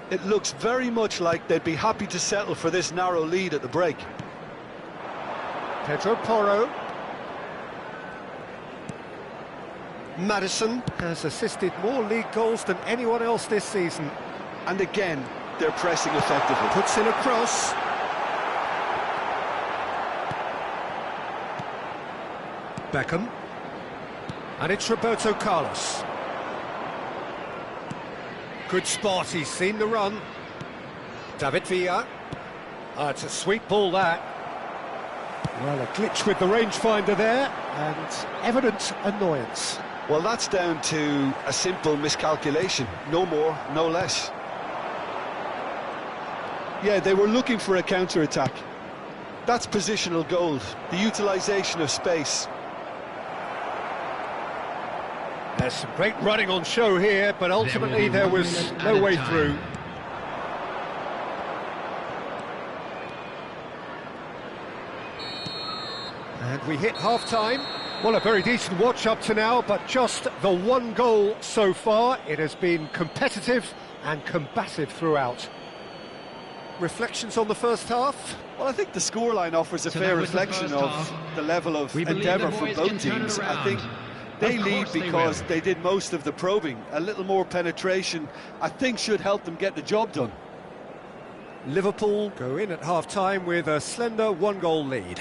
It looks very much like they'd be happy to settle for this narrow lead at the break. Pedro Porro. Maddison has assisted more league goals than anyone else this season. And again, they're pressing effectively. Puts in a cross. Beckham. And it's Roberto Carlos. Good spot, he's seen the run. David Villa. It's a sweet ball, that. Well, a glitch with the rangefinder there, and evident annoyance. Well, that's down to a simple miscalculation. No more, no less. Yeah, they were looking for a counter-attack. That's positional gold, the utilisation of space. There's some great running on show here, but ultimately there was no way through. And we hit half-time. Well, a very decent watch up to now, but just the one goal so far. It has been competitive and combative throughout. Reflections on the first half? Well, I think the scoreline offers a fair reflection of the level of endeavour from both teams. I think they lead because they did most of the probing. A little more penetration, I think, should help them get the job done. Liverpool go in at half-time with a slender one-goal lead.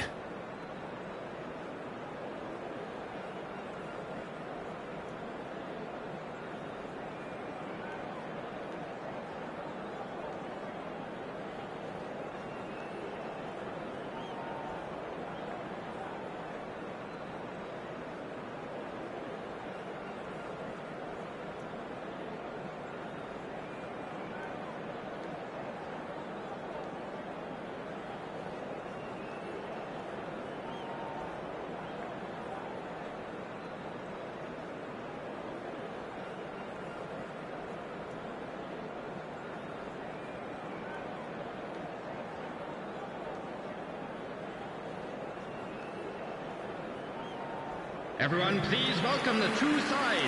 Everyone, please welcome the two sides.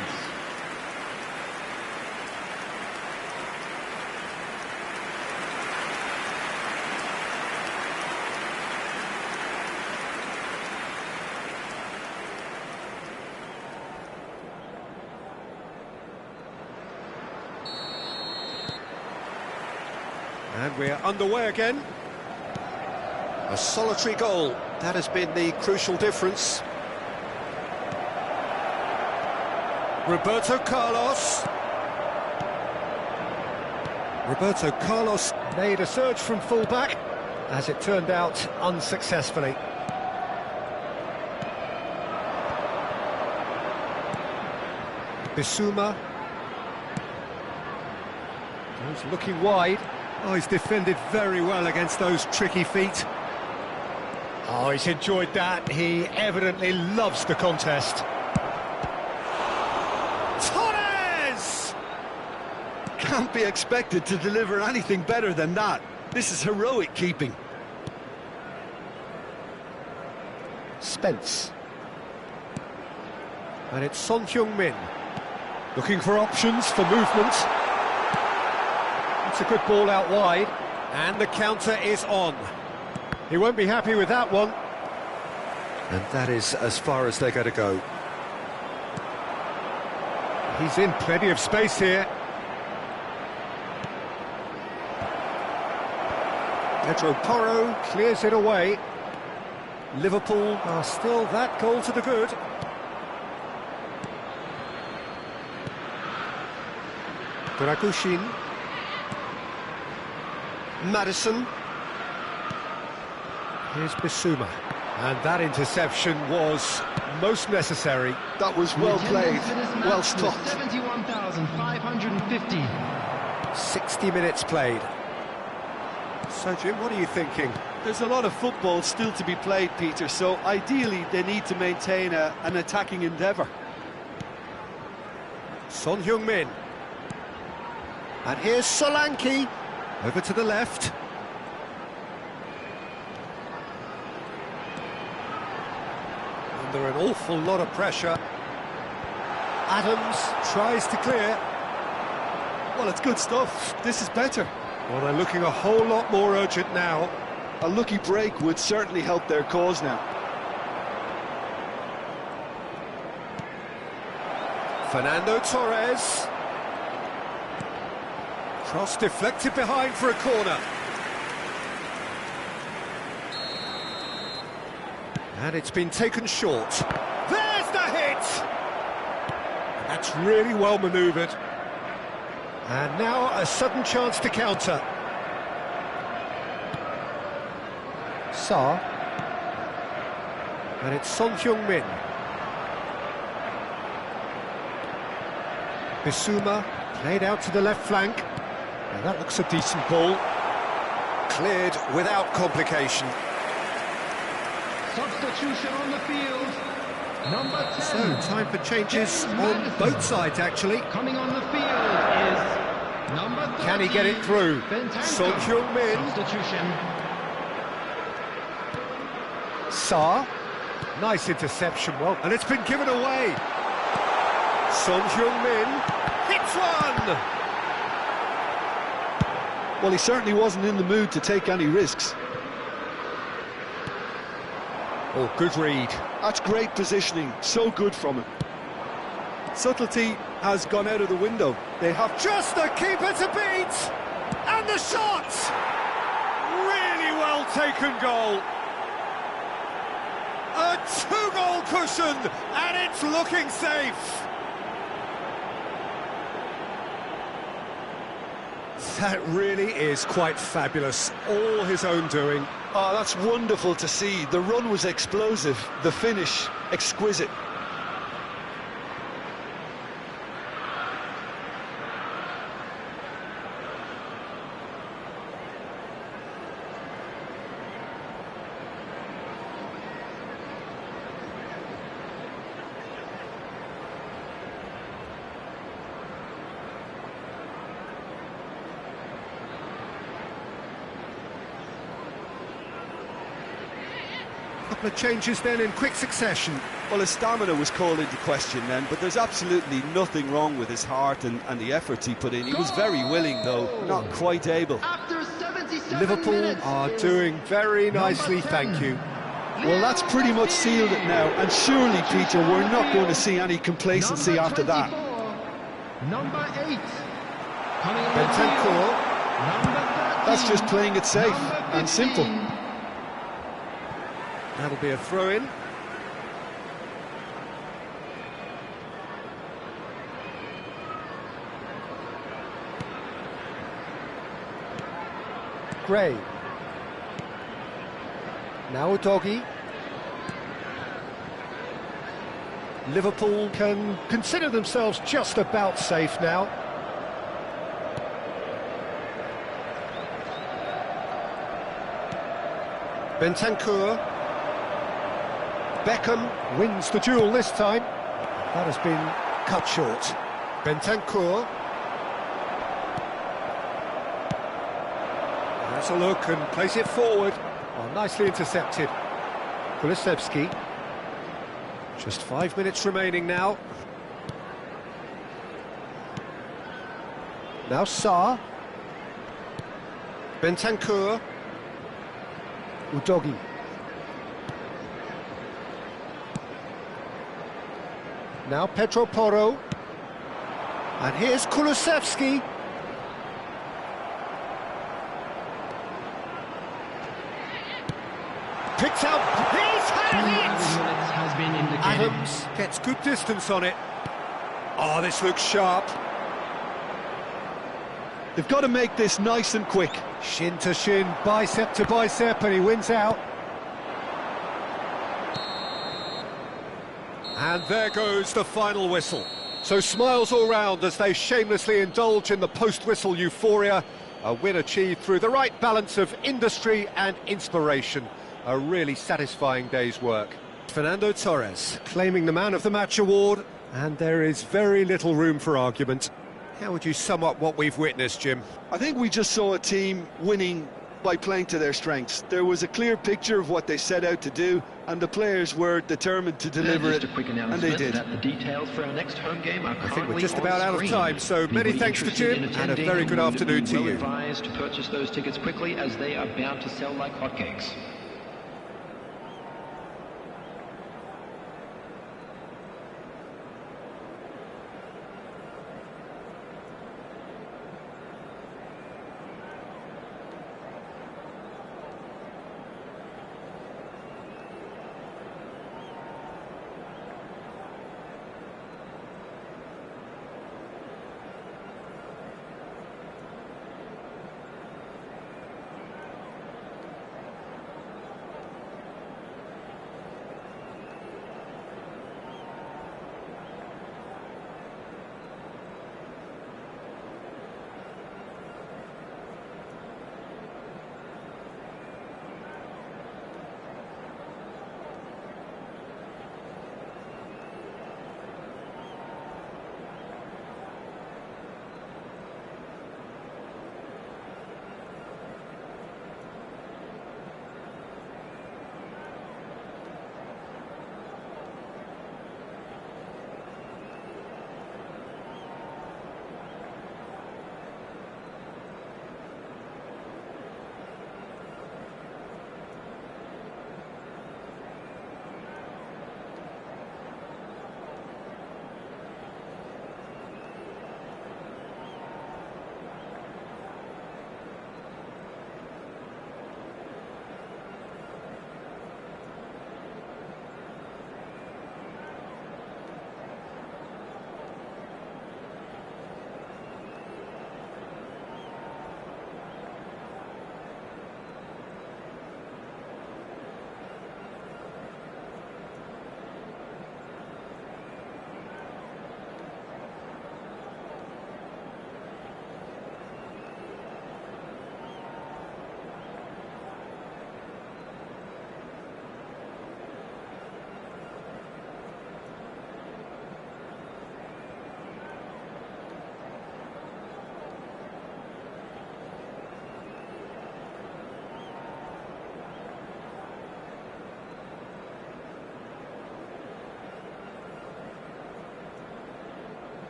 And we're underway again. A solitary goal. That has been the crucial difference. Roberto Carlos. Roberto Carlos made a surge from full-back, as it turned out unsuccessfully. Bissouma. He's looking wide. Oh, he's defended very well against those tricky feet. Oh, he's enjoyed that. He evidently loves the contest. Can't be expected to deliver anything better than that. This is heroic keeping. Spence. And it's Son Heung-min. Looking for options for movement. It's a good ball out wide. And the counter is on. He won't be happy with that one. And that is as far as they're going to go. He's in plenty of space here. Pedro Porro clears it away. Liverpool are still that goal to the good. Dragushin. Maddison. Here's Bissouma. And that interception was most necessary. That was well played, well stopped. 71,550. 60 minutes played. So, Jim, what are you thinking? There's a lot of football still to be played, Peter, so ideally they need to maintain an attacking endeavour. Son Heung-min. And here's Solanke. Over to the left. Under an awful lot of pressure. Adams tries to clear. Well, it's good stuff. This is better. Well, they're looking a whole lot more urgent now. A lucky break would certainly help their cause now. Fernando Torres. Cross deflected behind for a corner. And it's been taken short. There's the hit! That's really well manoeuvred. And now a sudden chance to counter. Sa. And it's Son Heung-min. Bissouma played out to the left flank. Now that looks a decent ball. Cleared without complication. Substitution on the field. Number 10. So, time for changes on both sides, actually. Coming on the field is number 30. Can he get it through? Bentancur. Son Heung-min. Substitution. Sa. Nice interception, well, and it's been given away. Son Heung-min hits one! Well, he certainly wasn't in the mood to take any risks. Oh, good read. That's great positioning, so good from him. Subtlety has gone out of the window. They have Just the keeper to beat! And the shot! Really well taken goal. A two-goal cushion, and it's looking safe. That really is quite fabulous. All his own doing. Oh, that's wonderful to see. The run was explosive, the finish exquisite. Couple of changes then in quick succession. Well, his stamina was called into question then, but there's absolutely nothing wrong with his heart and the efforts he put in. He was very willing, though, not quite able. After 77 Liverpool minutes are is doing very nicely, number 10. thank you. Well, that's pretty much sealed it now, and surely, Peter, we're not going to see any complacency Number after that. 24, Number 8. Coming on the Bentancur. field, number 13. That's just playing it safe Number and simple. 15. That'll be a throw-in. Gray. Now Udogie. Liverpool can consider themselves just about safe now. Bentancur. Beckham wins the duel this time. That has been cut short. Bentancur. Has a look and plays it forward. Oh, nicely intercepted. Kulusevski. Just 5 minutes remaining now. Now Sa. Bentancur. Udogie. Now Pedro Porro. And here's Kulusevski. Picks out. He's had it! Has been indicated. Adams gets good distance on it. Oh, this looks sharp. They've got to make this nice and quick. Shin to shin, bicep to bicep, and he wins out. And there goes the final whistle. So smiles all round as they shamelessly indulge in the post-whistle euphoria. A win achieved through the right balance of industry and inspiration. A really satisfying day's work. Fernando Torres claiming the Man of the Match award, and there is very little room for argument. How would you sum up what we've witnessed, Jim? I think we just saw a team winning by playing to their strengths. There was a clear picture of what they set out to do, and the players were determined to deliver it, and they did. That the details for our next home game are I think we're just about out of time, so many thanks to Jim, and a very good afternoon to you. Advised to purchase those tickets quickly, as they are bound to sell like hotcakes.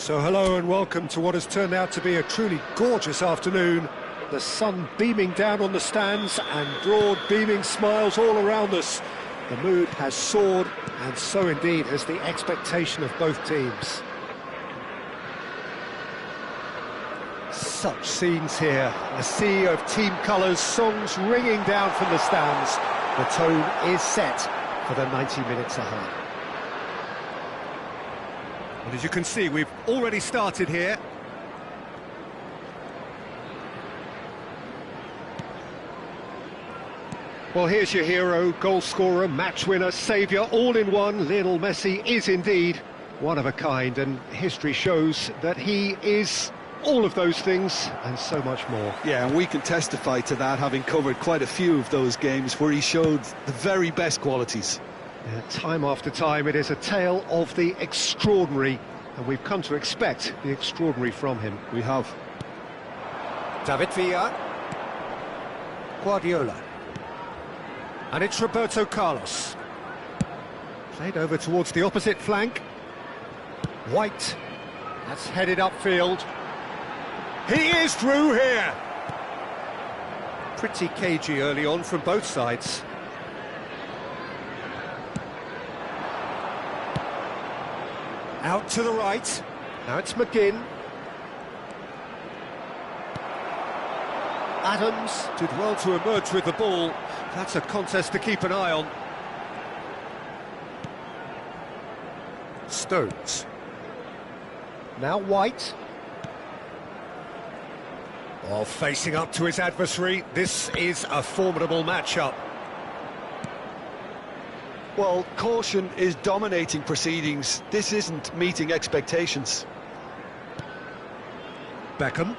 So hello and welcome to what has turned out to be a truly gorgeous afternoon. The sun beaming down on the stands and broad beaming smiles all around us. The mood has soared, and so indeed has the expectation of both teams. Such scenes here, a sea of team colours, songs ringing down from the stands. The tone is set for the 90 minutes ahead. And as you can see, we've already started here. Well, here's your hero, goal scorer, match winner, saviour, all in one. Lionel Messi is indeed one of a kind, and history shows that he is all of those things and so much more. Yeah, and we can testify to that, having covered quite a few of those games where he showed the very best qualities. Yeah, time after time, it is a tale of the extraordinary, and we've come to expect the extraordinary from him. We have. David Villa. Guardiola. And it's Roberto Carlos. Played over towards the opposite flank. White. That's headed upfield. He is through here. Pretty cagey early on from both sides. Out to the right. Now it's McGinn. Adams did well to emerge with the ball. That's a contest to keep an eye on. Stones. Now White. Oh, facing up to his adversary. This is a formidable matchup. Well, caution is dominating proceedings. This isn't meeting expectations. Beckham.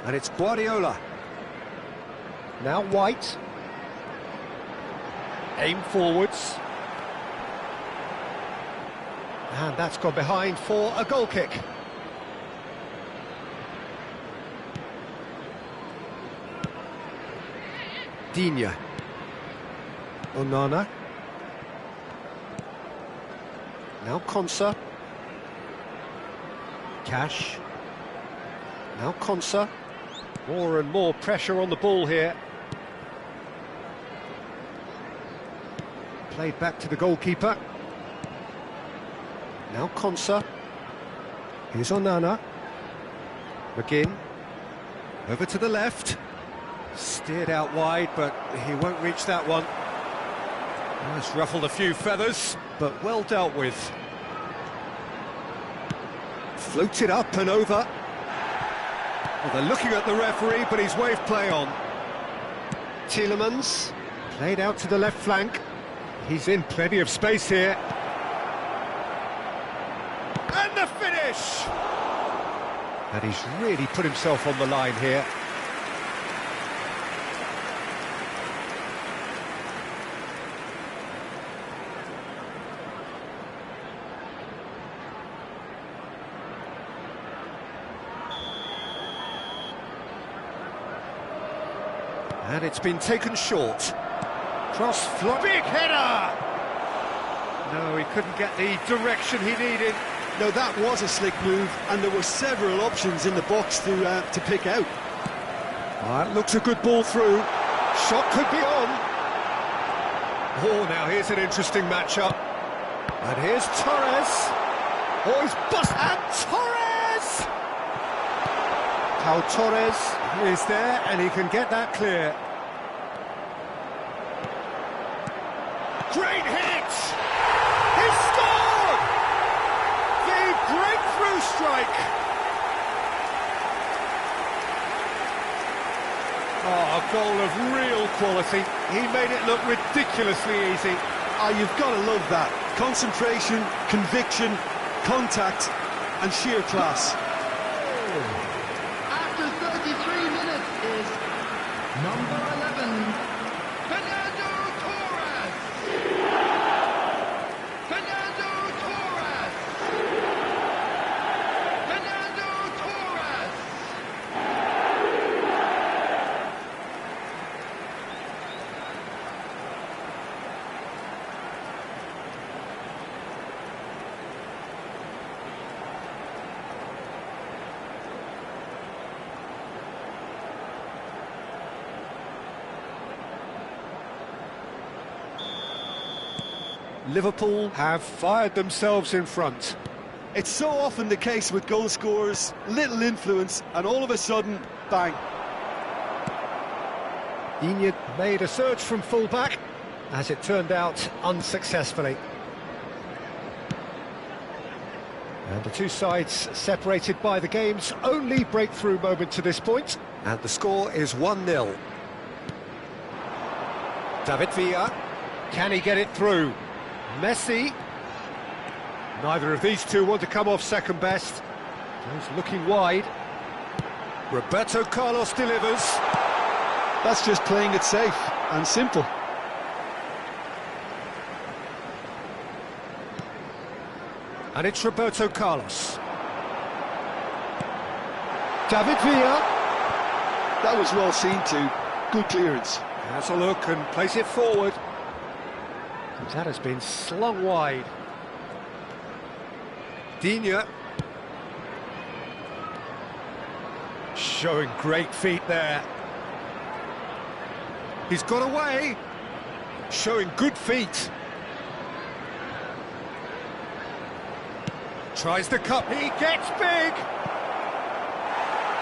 And it's Guardiola. Now White. Aim forwards. And that's gone behind for a goal kick. Digne. Onana. Now Konsa. Cash. Now Konsa. More and more pressure on the ball here. Played back to the goalkeeper. Now Konsa. Here's Onana. McGinn. Over to the left. Steered out wide, but he won't reach that one. Well, it's ruffled a few feathers, but well dealt with. Floated up and over. Well, they're looking at the referee, but he's waved play on. Tielemans, played out to the left flank. He's in plenty of space here. And the finish! And he's really put himself on the line here. And it's been taken short. Cross, big header! No, he couldn't get the direction he needed. No, that was a slick move, and there were several options in the box to pick out. That looks a good ball through. Shot could be on. Oh, now here's an interesting matchup. And here's Torres. Oh, he's bust. And Torres! Pau Torres is there, and he can get that clear. Great hit! He scored! The breakthrough strike! Oh, a goal of real quality. He made it look ridiculously easy. Ah, you've got to love that. Concentration, conviction, contact, and sheer class. After 33 minutes is number 11, Fernando Torres. Fernando Torres. Fernando Torres. Liverpool have fired themselves in front. It's so often the case with goal scorers, little influence, and all of a sudden, bang. Digne made a surge from full-back, as it turned out unsuccessfully. And the two sides separated by the game's only breakthrough moment to this point. And the score is 1-0. David Villa, can he get it through? Messi. Neither of these two want to come off second best. He's looking wide. Roberto Carlos delivers. That's just playing it safe and simple. And it's Roberto Carlos. David Villa. That was well seen too. Good clearance. Has a look and plays it forward. That has been slung wide. Digne. Showing great feet there. He's got away. Showing good feet. Tries the cut. He gets big.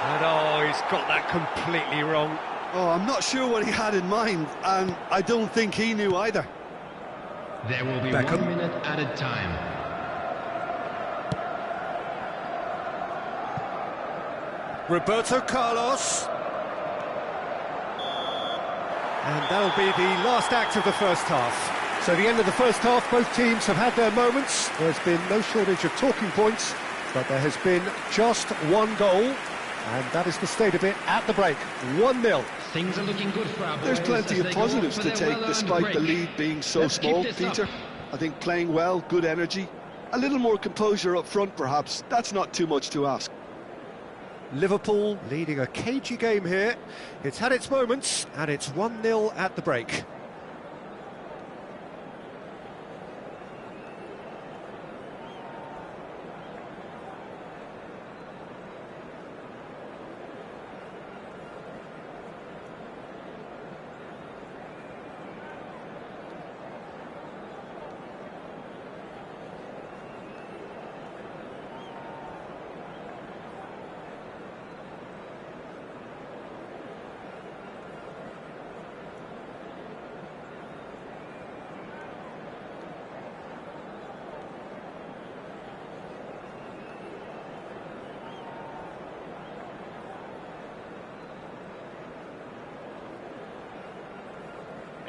And oh, he's got that completely wrong. Oh, I'm not sure what he had in mind, and I don't think he knew either. There will be Beckham. 1 minute added time. Roberto Carlos. And that'll be the last act of the first half. So the end of the first half, both teams have had their moments. There's been no shortage of talking points, but there has been just one goal, and that is the state of it at the break. 1-0. Things are looking good for our boys. There's plenty of positives to take despite the lead being so small, Peter. I think playing well, good energy, a little more composure up front perhaps. That's not too much to ask. Liverpool leading a cagey game here. It's had its moments, and it's 1-0 at the break.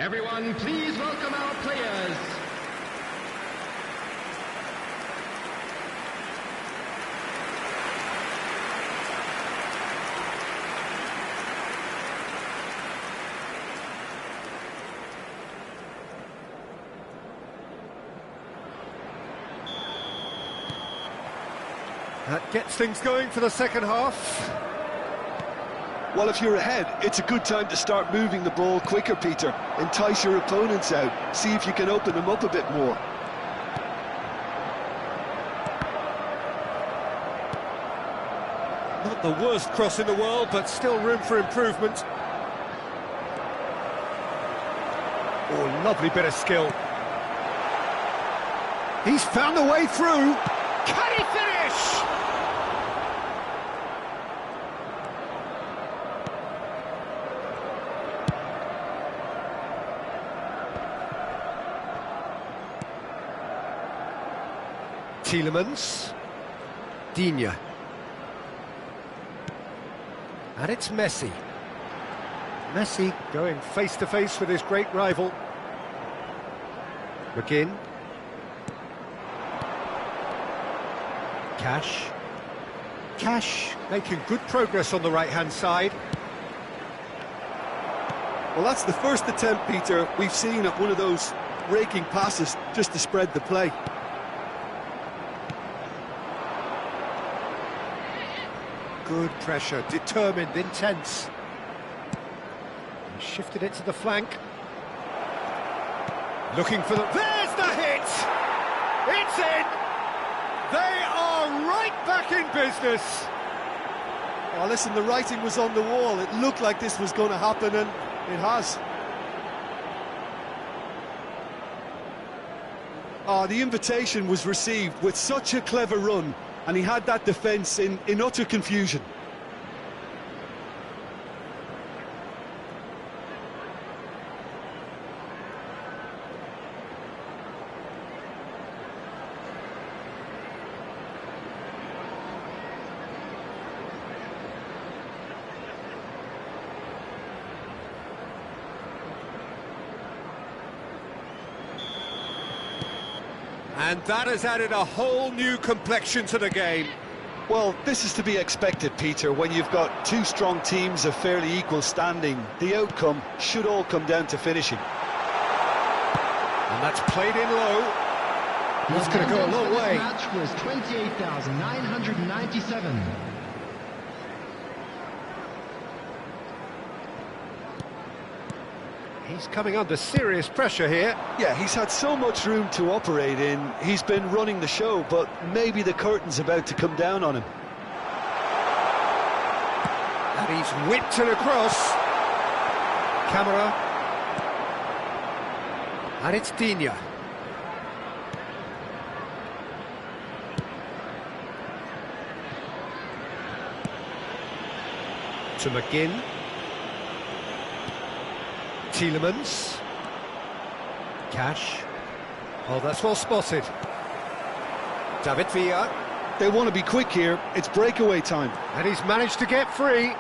Everyone, please welcome our players. That gets things going for the second half. Well, if you're ahead, it's a good time to start moving the ball quicker, Peter. Entice your opponents out. See if you can open them up a bit more. Not the worst cross in the world, but still room for improvement. Oh, lovely bit of skill. He's found a way through. Can he finish? Tielemans. Digne. And it's Messi. Messi going face-to-face with his great rival. McGinn. Cash making good progress on the right-hand side. Well, that's the first attempt, Peter, we've seen at one of those raking passes just to spread the play. Good pressure, determined, intense. He shifted it to the flank. Looking for the... There's the hit! It's in! They are right back in business! Oh, listen, the writing was on the wall. It looked like this was going to happen, and it has. Oh, the invitation was received with such a clever run, and he had that defence in utter confusion. And that has added a whole new complexion to the game. Well, this is to be expected, Peter. When you've got two strong teams of fairly equal standing, the outcome should all come down to finishing. And that's played in low. That's going to go a long way. The match was 28,997. He's coming under serious pressure here. Yeah, he's had so much room to operate in. He's been running the show, but maybe the curtain's about to come down on him. And he's whipped it across. Camera. And it's Digne. To McGinn. Tielemans. Cash. Oh, that's well spotted. David Villa. They want to be quick here. It's breakaway time. And he's managed to get free.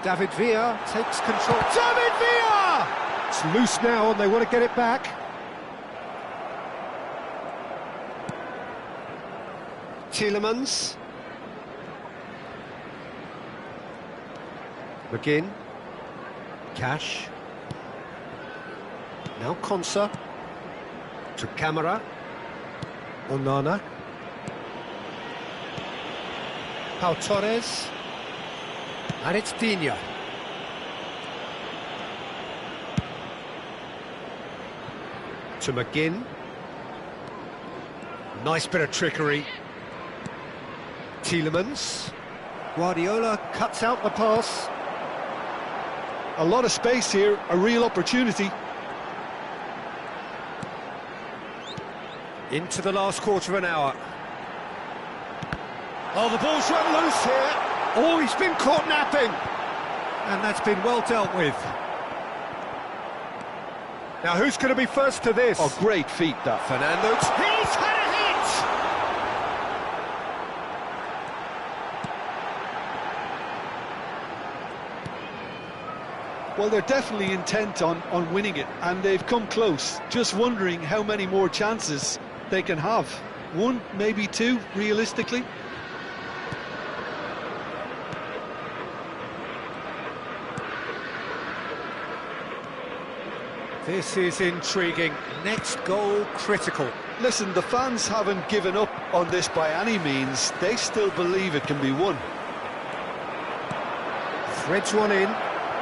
David Villa takes control. David Villa! It's loose now and they want to get it back. Tielemans. McGinn. Cash. Now Konsa. To Camera. Onana. Pau Torres. And it's Digne. To McGinn. Nice bit of trickery. Tielemans. Guardiola cuts out the pass. A lot of space here, a real opportunity. Into the last quarter of an hour. Oh, the ball's run loose here. Oh, he's been caught napping. And that's been well dealt with. Now, who's going to be first to this? Oh, great feat, that. Fernando. He's had a hit! Well, they're definitely intent on winning it, and they've come close. Just wondering how many more chances they can have. One, maybe two, realistically. This is intriguing. Next goal critical. Listen, the fans haven't given up on this by any means. They still believe it can be won. Threads one in.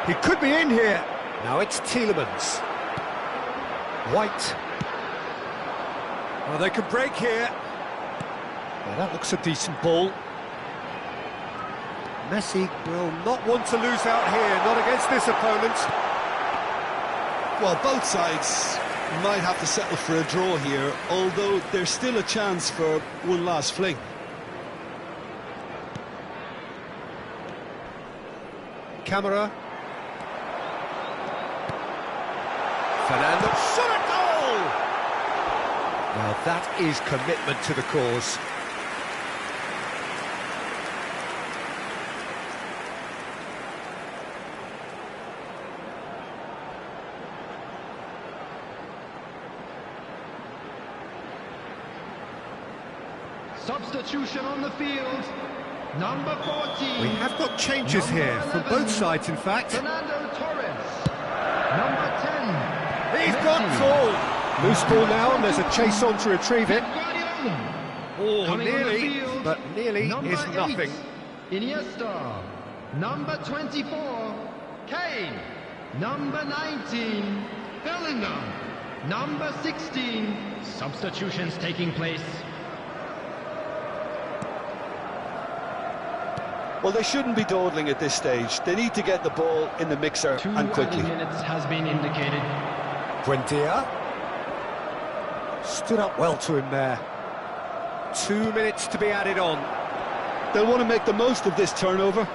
He could be in here. Now it's Tielemans. White. Oh, they can break here. Well, that looks a decent ball. Messi will not want to lose out here, not against this opponent. Well, both sides might have to settle for a draw here, although there's still a chance for one last fling. Camera. Fernando shot a goal! Well, that is commitment to the cause. Substitution on the field. Number 14. We have got changes here from both sides, in fact. Fernando Torres. Number 10. He's Messi. got ball. Loose ball now, and there's a chase on to retrieve it. Guardiola. Oh, Coming on the nearly, field, but nearly number is 8, nothing. Iniesta. Number 24. Kane. Number 19. Bellingham. Number 16. Substitutions taking place. Well, they shouldn't be dawdling at this stage. They need to get the ball in the mixer and quickly. 2 minutes has been indicated. Buendia. stood up well to him there. 2 minutes to be added on. They'll want to make the most of this turnover.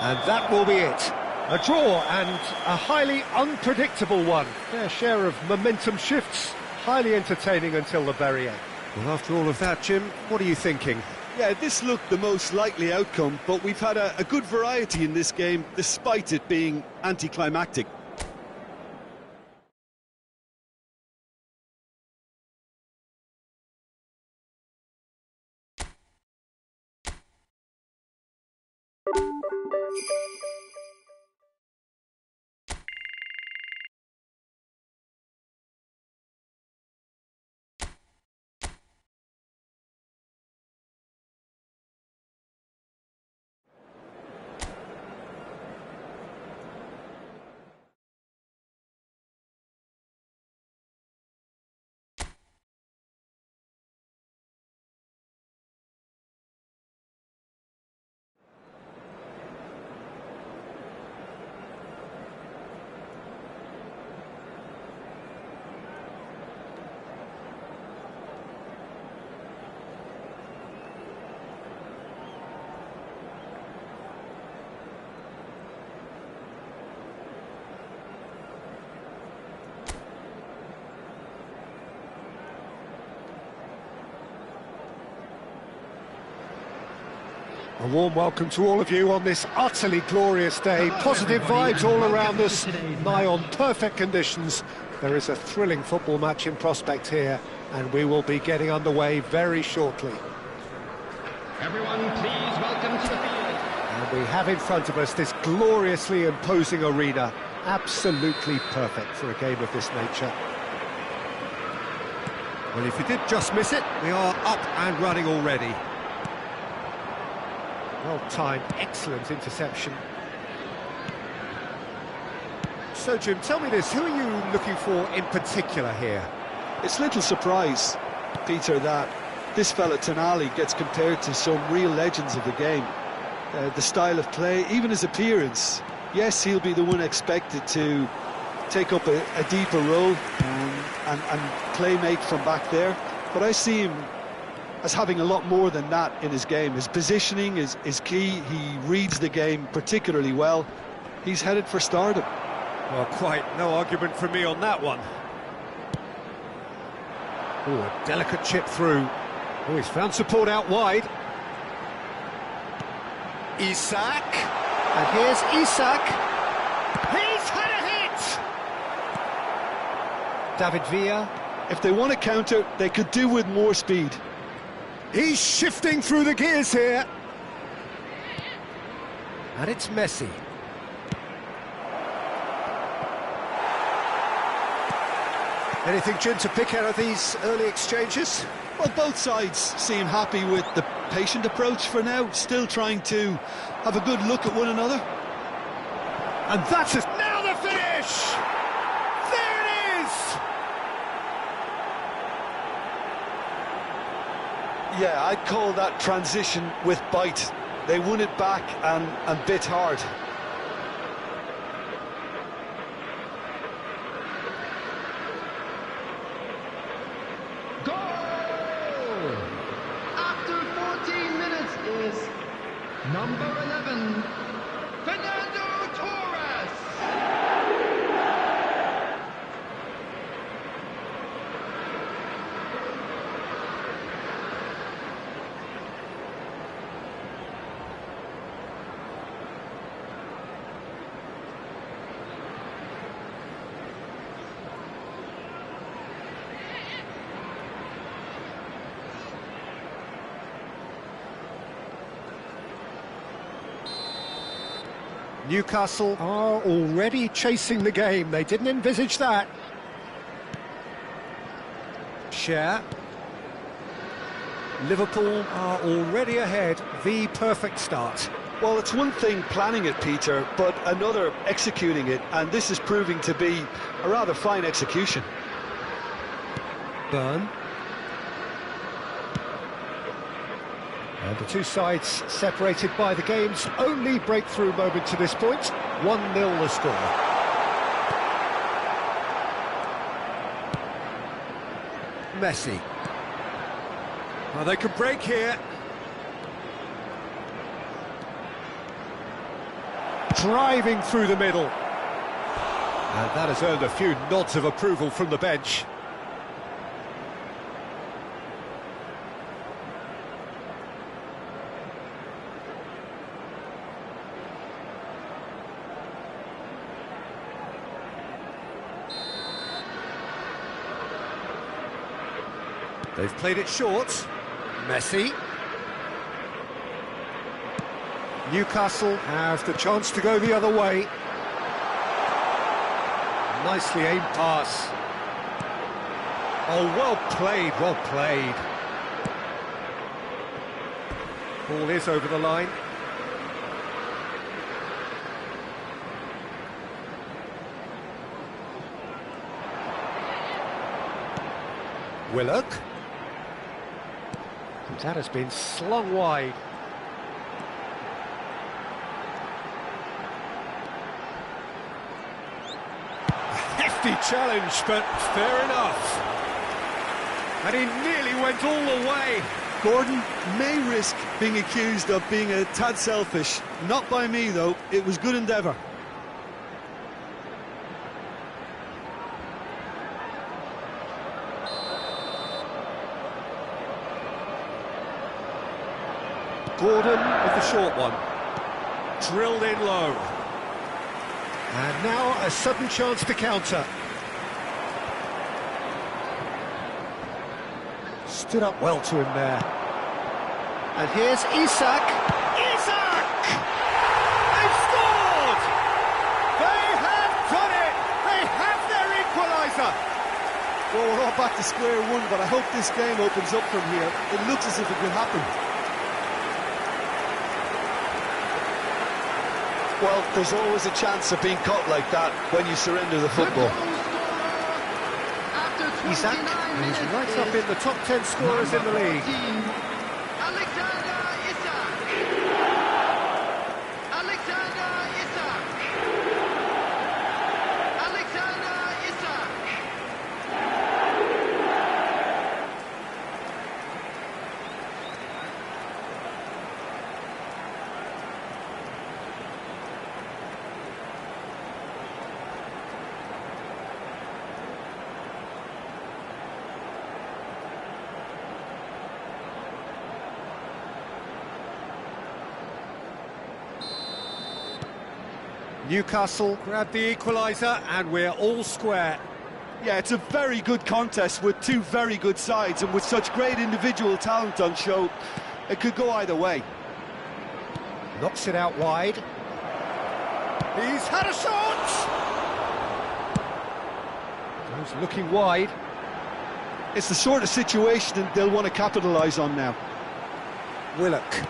And that will be it. A draw and a highly unpredictable one. Their share of momentum shifts, highly entertaining until the very end. Well, after all of that, Jim, what are you thinking? Yeah, this looked the most likely outcome, but we've had a good variety in this game, despite it being anticlimactic. A warm welcome to all of you on this utterly glorious day. Positive vibes all around us, nigh on perfect conditions. There is a thrilling football match in prospect here, and we will be getting underway very shortly. Everyone, please welcome to the field. And we have in front of us this gloriously imposing arena. Absolutely perfect for a game of this nature. Well, if you did just miss it, we are up and running already. Well-timed, excellent interception. So, Jim, tell me this, who are you looking for in particular here? It's little surprise, Peter, that this fella Tonali gets compared to some real legends of the game. The style of play, even his appearance. Yes, he'll be the one expected to take up a deeper role and playmate from back there, but I see him as having a lot more than that in his game. His positioning is key. He reads the game particularly well. He's headed for stardom. Well, quite no argument from me on that one. Oh, a delicate chip through. Oh, he's found support out wide. Isak. And here's Isak. He's had a hit! David Villa. If they want to counter, they could do with more speed. He's shifting through the gears here. And it's Messi. Anything, Jim, to pick out of these early exchanges? Well, both sides seem happy with the patient approach for now, still trying to have a good look at one another. And that's it. Now the finish! There it is! Yeah, I'd call that transition with bite. They won it back and bit hard. Goal! After 14 minutes is number 11, Fernando Torres. Newcastle are already chasing the game. They didn't envisage that. Share. Liverpool are already ahead. The perfect start. Well, it's one thing planning it, Peter, but another executing it, and this is proving to be a rather fine execution. Burn. And the two sides separated by the game's only breakthrough moment to this point. 1-0 the score. Messi. Well, they can break here. Driving through the middle. And that has earned a few nods of approval from the bench. They've played it short. Messi. Newcastle have the chance to go the other way. Nicely aimed pass. Oh, well played, well played. Ball is over the line. Willock. That has been slung wide. A hefty challenge, but fair enough. And he nearly went all the way. Gordon may risk being accused of being a tad selfish. Not by me, though. It was good endeavour. Gordon with the short one. Drilled in low. And now a sudden chance to counter. Stood up well to him there. And here's Isak. Isak! They've scored! They have done it! They have their equaliser! Well, we're all back to square one, but I hope this game opens up from here. It looks as if it could happen. Well, there's always a chance of being caught like that when you surrender the football. Isak, he's right up in the top 10 scorers in the league. Newcastle grab the equaliser and we're all square. Yeah, it's a very good contest with two very good sides, and with such great individual talent on show, it could go either way. Knocks it out wide. He's had a shot! Goes looking wide. It's the sort of situation that they'll want to capitalise on now. Willock.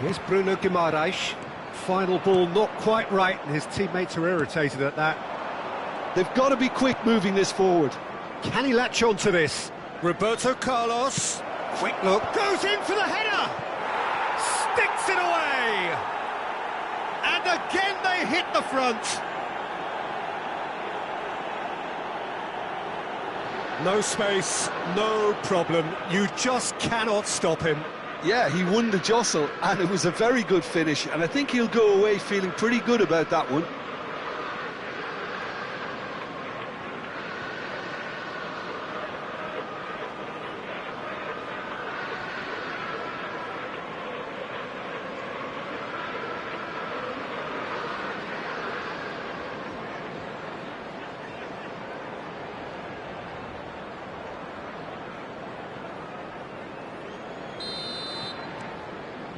Here's Bruno Guimaraes. Final ball not quite right, and his teammates are irritated at that. They've got to be quick moving this forward. Can he latch on to this? Roberto Carlos. Quick look. Goes in for the header! Sticks it away! And again they hit the front. No space, no problem. You just cannot stop him. Yeah, he won the jostle, and it was a very good finish, and I think he'll go away feeling pretty good about that one.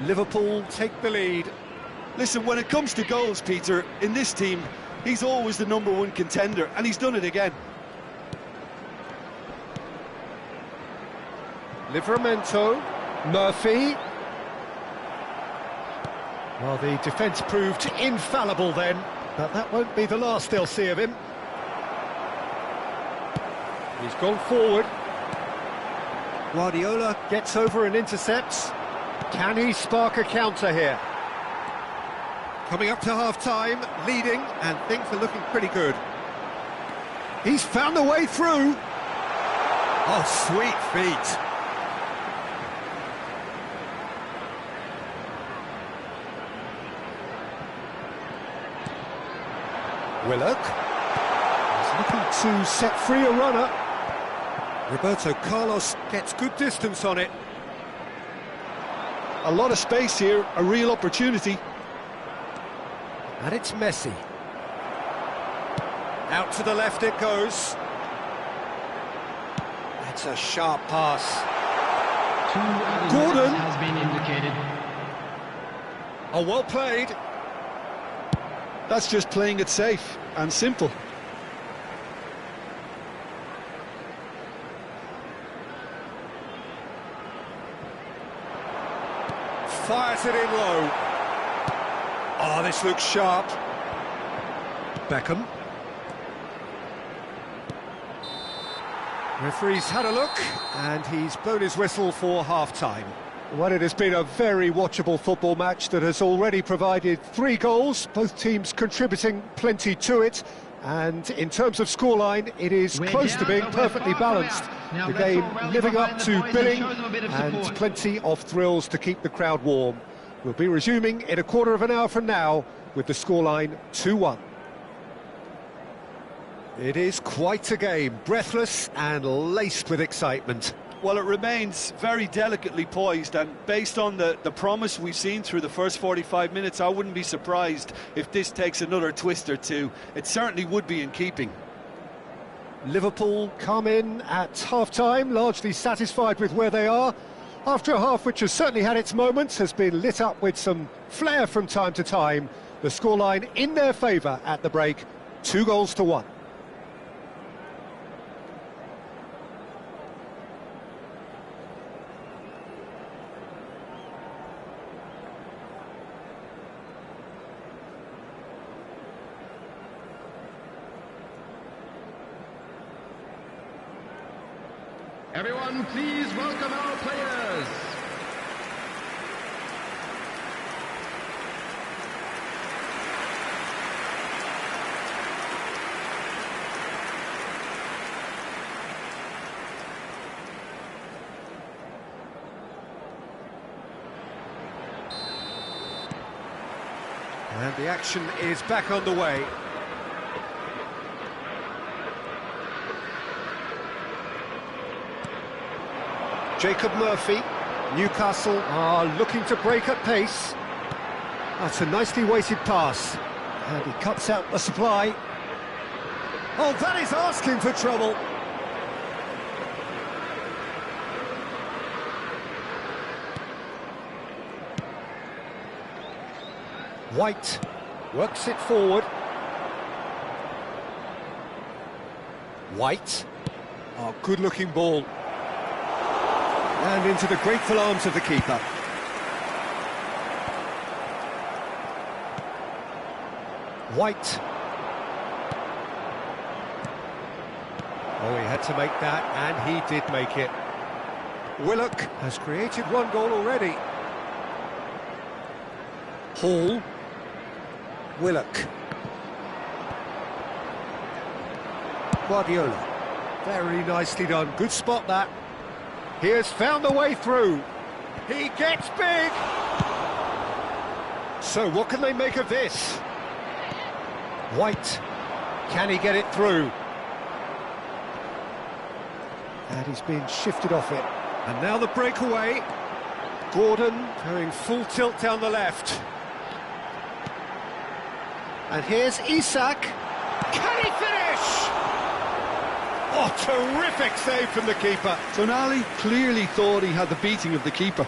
Liverpool take the lead. Listen, when it comes to goals, Peter, in this team, he's always the #1 contender, and he's done it again. Livramento, Murphy. Well, the defence proved infallible then, but that won't be the last they'll see of him. He's gone forward. Guardiola gets over and intercepts. Can he spark a counter here? Coming up to half-time, leading, and things are looking pretty good. He's found a way through. Oh, sweet feet. Willock. He's looking to set free a runner. Roberto Carlos gets good distance on it. A lot of space here, a real opportunity. And it's Messi. Out to the left it goes. That's a sharp pass. Gordon has been indicated. Oh, well played. That's just playing it safe and simple. Fires it in low. Oh, this looks sharp. Beckham. Referee's had a look, and he's blown his whistle for half-time. Well, it has been a very watchable football match that has already provided 3 goals, both teams contributing plenty to it. And in terms of scoreline, it is close to being perfectly balanced. The game living up to billing, and plenty of thrills to keep the crowd warm. We'll be resuming in a quarter of an hour from now with the scoreline 2-1. It is quite a game, breathless and laced with excitement. Well, it remains very delicately poised, and based on the promise we've seen through the first 45 minutes, I wouldn't be surprised if this takes another twist or two. It certainly would be in keeping. Liverpool come in at half-time, largely satisfied with where they are. After a half which has certainly had its moments, has been lit up with some flair from time to time. The scoreline in their favour at the break, 2-1. Everyone, please welcome our players. And the action is back on the way. Jacob Murphy. Newcastle are looking to break at pace. That's a nicely weighted pass. And he cuts out the supply. Oh, that is asking for trouble. White works it forward. White. Oh, good-looking ball. And into the grateful arms of the keeper. White. Oh, he had to make that, and he did make it. Willock has created 1 goal already. Hall. Willock. Guardiola. Very nicely done. Good spot, that. He has found a way through. He gets big. So what can they make of this? White. Can he get it through? And he's been shifted off it. And now the breakaway. Gordon going full tilt down the left. And here's Isak. Can he finish? Oh, terrific save from the keeper. Tonali clearly thought he had the beating of the keeper.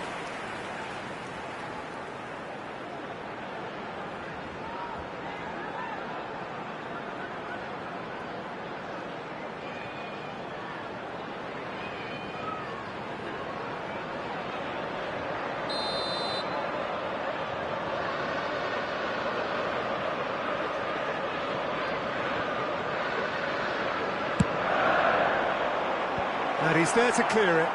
And he's there to clear it.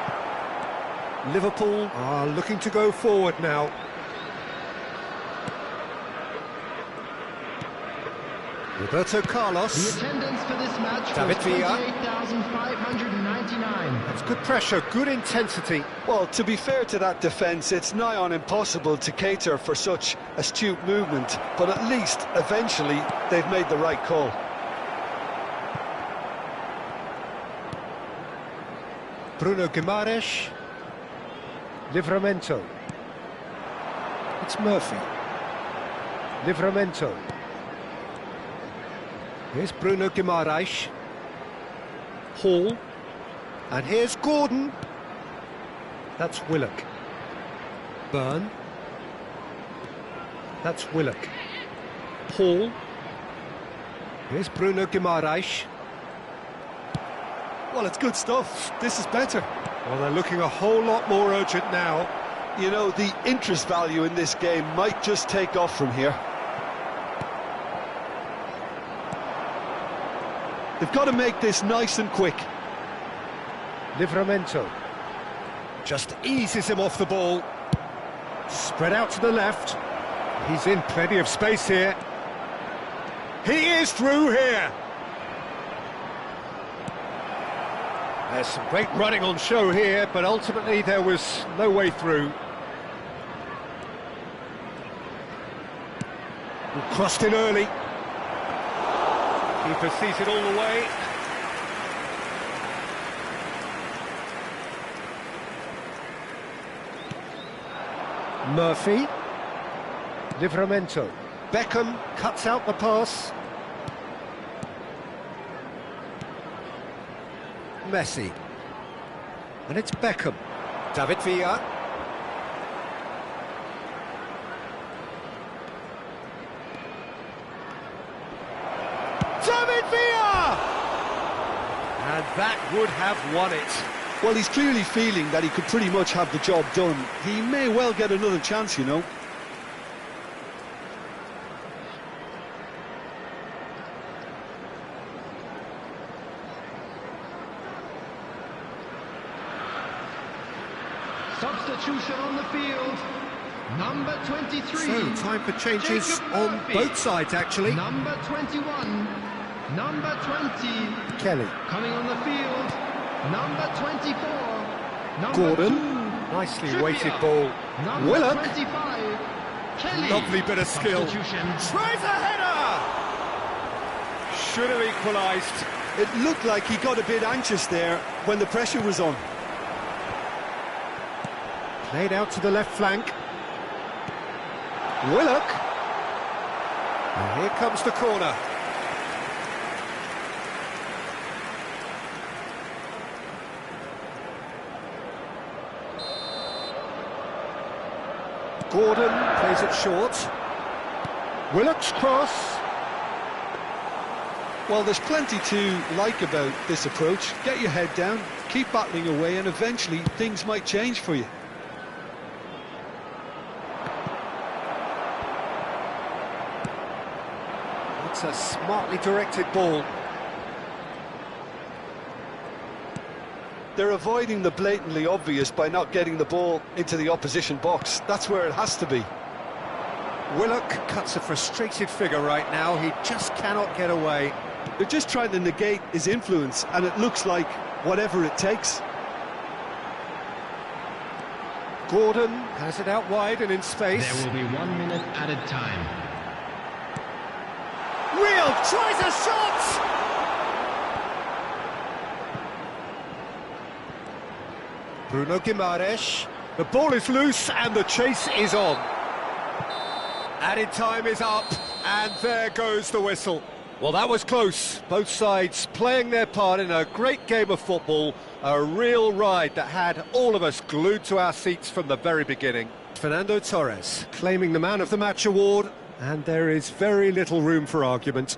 Liverpool are looking to go forward now. Roberto The Carlos. attendance for this match David was Villa. 28,599. That's good pressure, good intensity. Well, to be fair to that defence, it's nigh on impossible to cater for such astute movement, but at least, eventually, they've made the right call. Bruno Guimaraes. Livramento. It's Murphy. Livramento. Here's Bruno Guimaraes. Hall. And here's Gordon. That's Willock. Byrne. That's Willock. Hall. Here's Bruno Guimaraes. Well, it's good stuff. This is better. Well, they're looking a whole lot more urgent now. You know, the interest value in this game might just take off from here. They've got to make this nice and quick. Livramento just eases him off the ball. Spread out to the left. He's in plenty of space here. He is through here. There's some great running on show here, but ultimately there was no way through. Crossed in early. Keeper sees it all the way. Murphy. Livramento. Beckham cuts out the pass. Messi. And it's Beckham. David Villa. David Villa! And that would have won it. Well, he's clearly feeling that he could pretty much have the job done. He may well get another chance, you know. Substitution on the field. Number 23. So, time for changes Jacob on Murphy. both sides, actually. Number 21. Number 20. Kelly. Coming on the field. Number 24. Number Gordon. 2. Nicely Trippier. weighted ball. Number Willock. 25. Kelly. Lovely bit of skill. Substitution. Tries a header! Should have equalised. It looked like he got a bit anxious there when the pressure was on. Played out to the left flank. Willock. And here comes the corner. Gordon plays it short. Willock's cross. Well, there's plenty to like about this approach. Get your head down, keep battling away, and eventually things might change for you. It's a smartly directed ball. They're avoiding the blatantly obvious by not getting the ball into the opposition box. That's where it has to be. Willock cuts a frustrated figure right now. He just cannot get away. They're just trying to negate his influence, and it looks like whatever it takes. Gordon has it out wide and in space. There will be 1 minute added time. Real tries a shot! Bruno Guimaraes. The ball is loose and the chase is on. Added time is up and there goes the whistle. Well, that was close. Both sides playing their part in a great game of football. A real ride that had all of us glued to our seats from the very beginning. Fernando Torres claiming the Man of the Match award, and there is very little room for argument.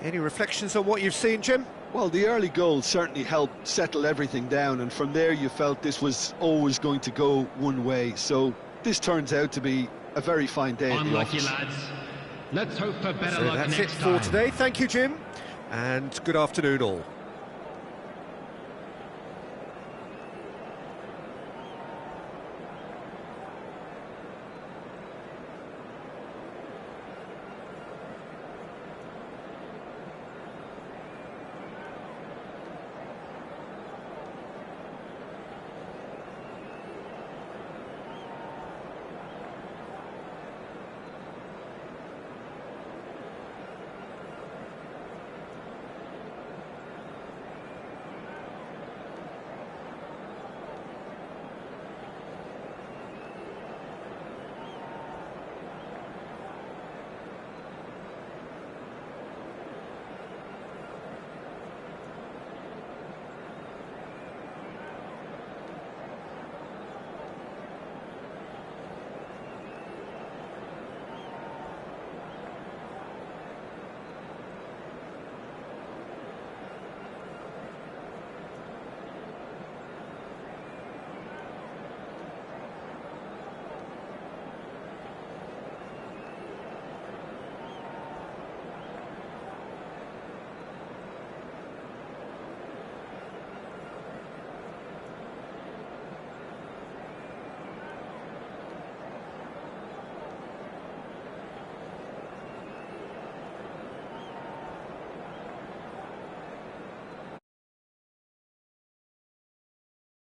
Any reflections on what you've seen, Jim? Well, the early goal certainly helped settle everything down, and from there you felt this was always going to go one way. So this turns out to be a very fine day at the Unlucky office. lads. Let's hope for better So luck that's next it time. for today. Thank you, Jim, and good afternoon all.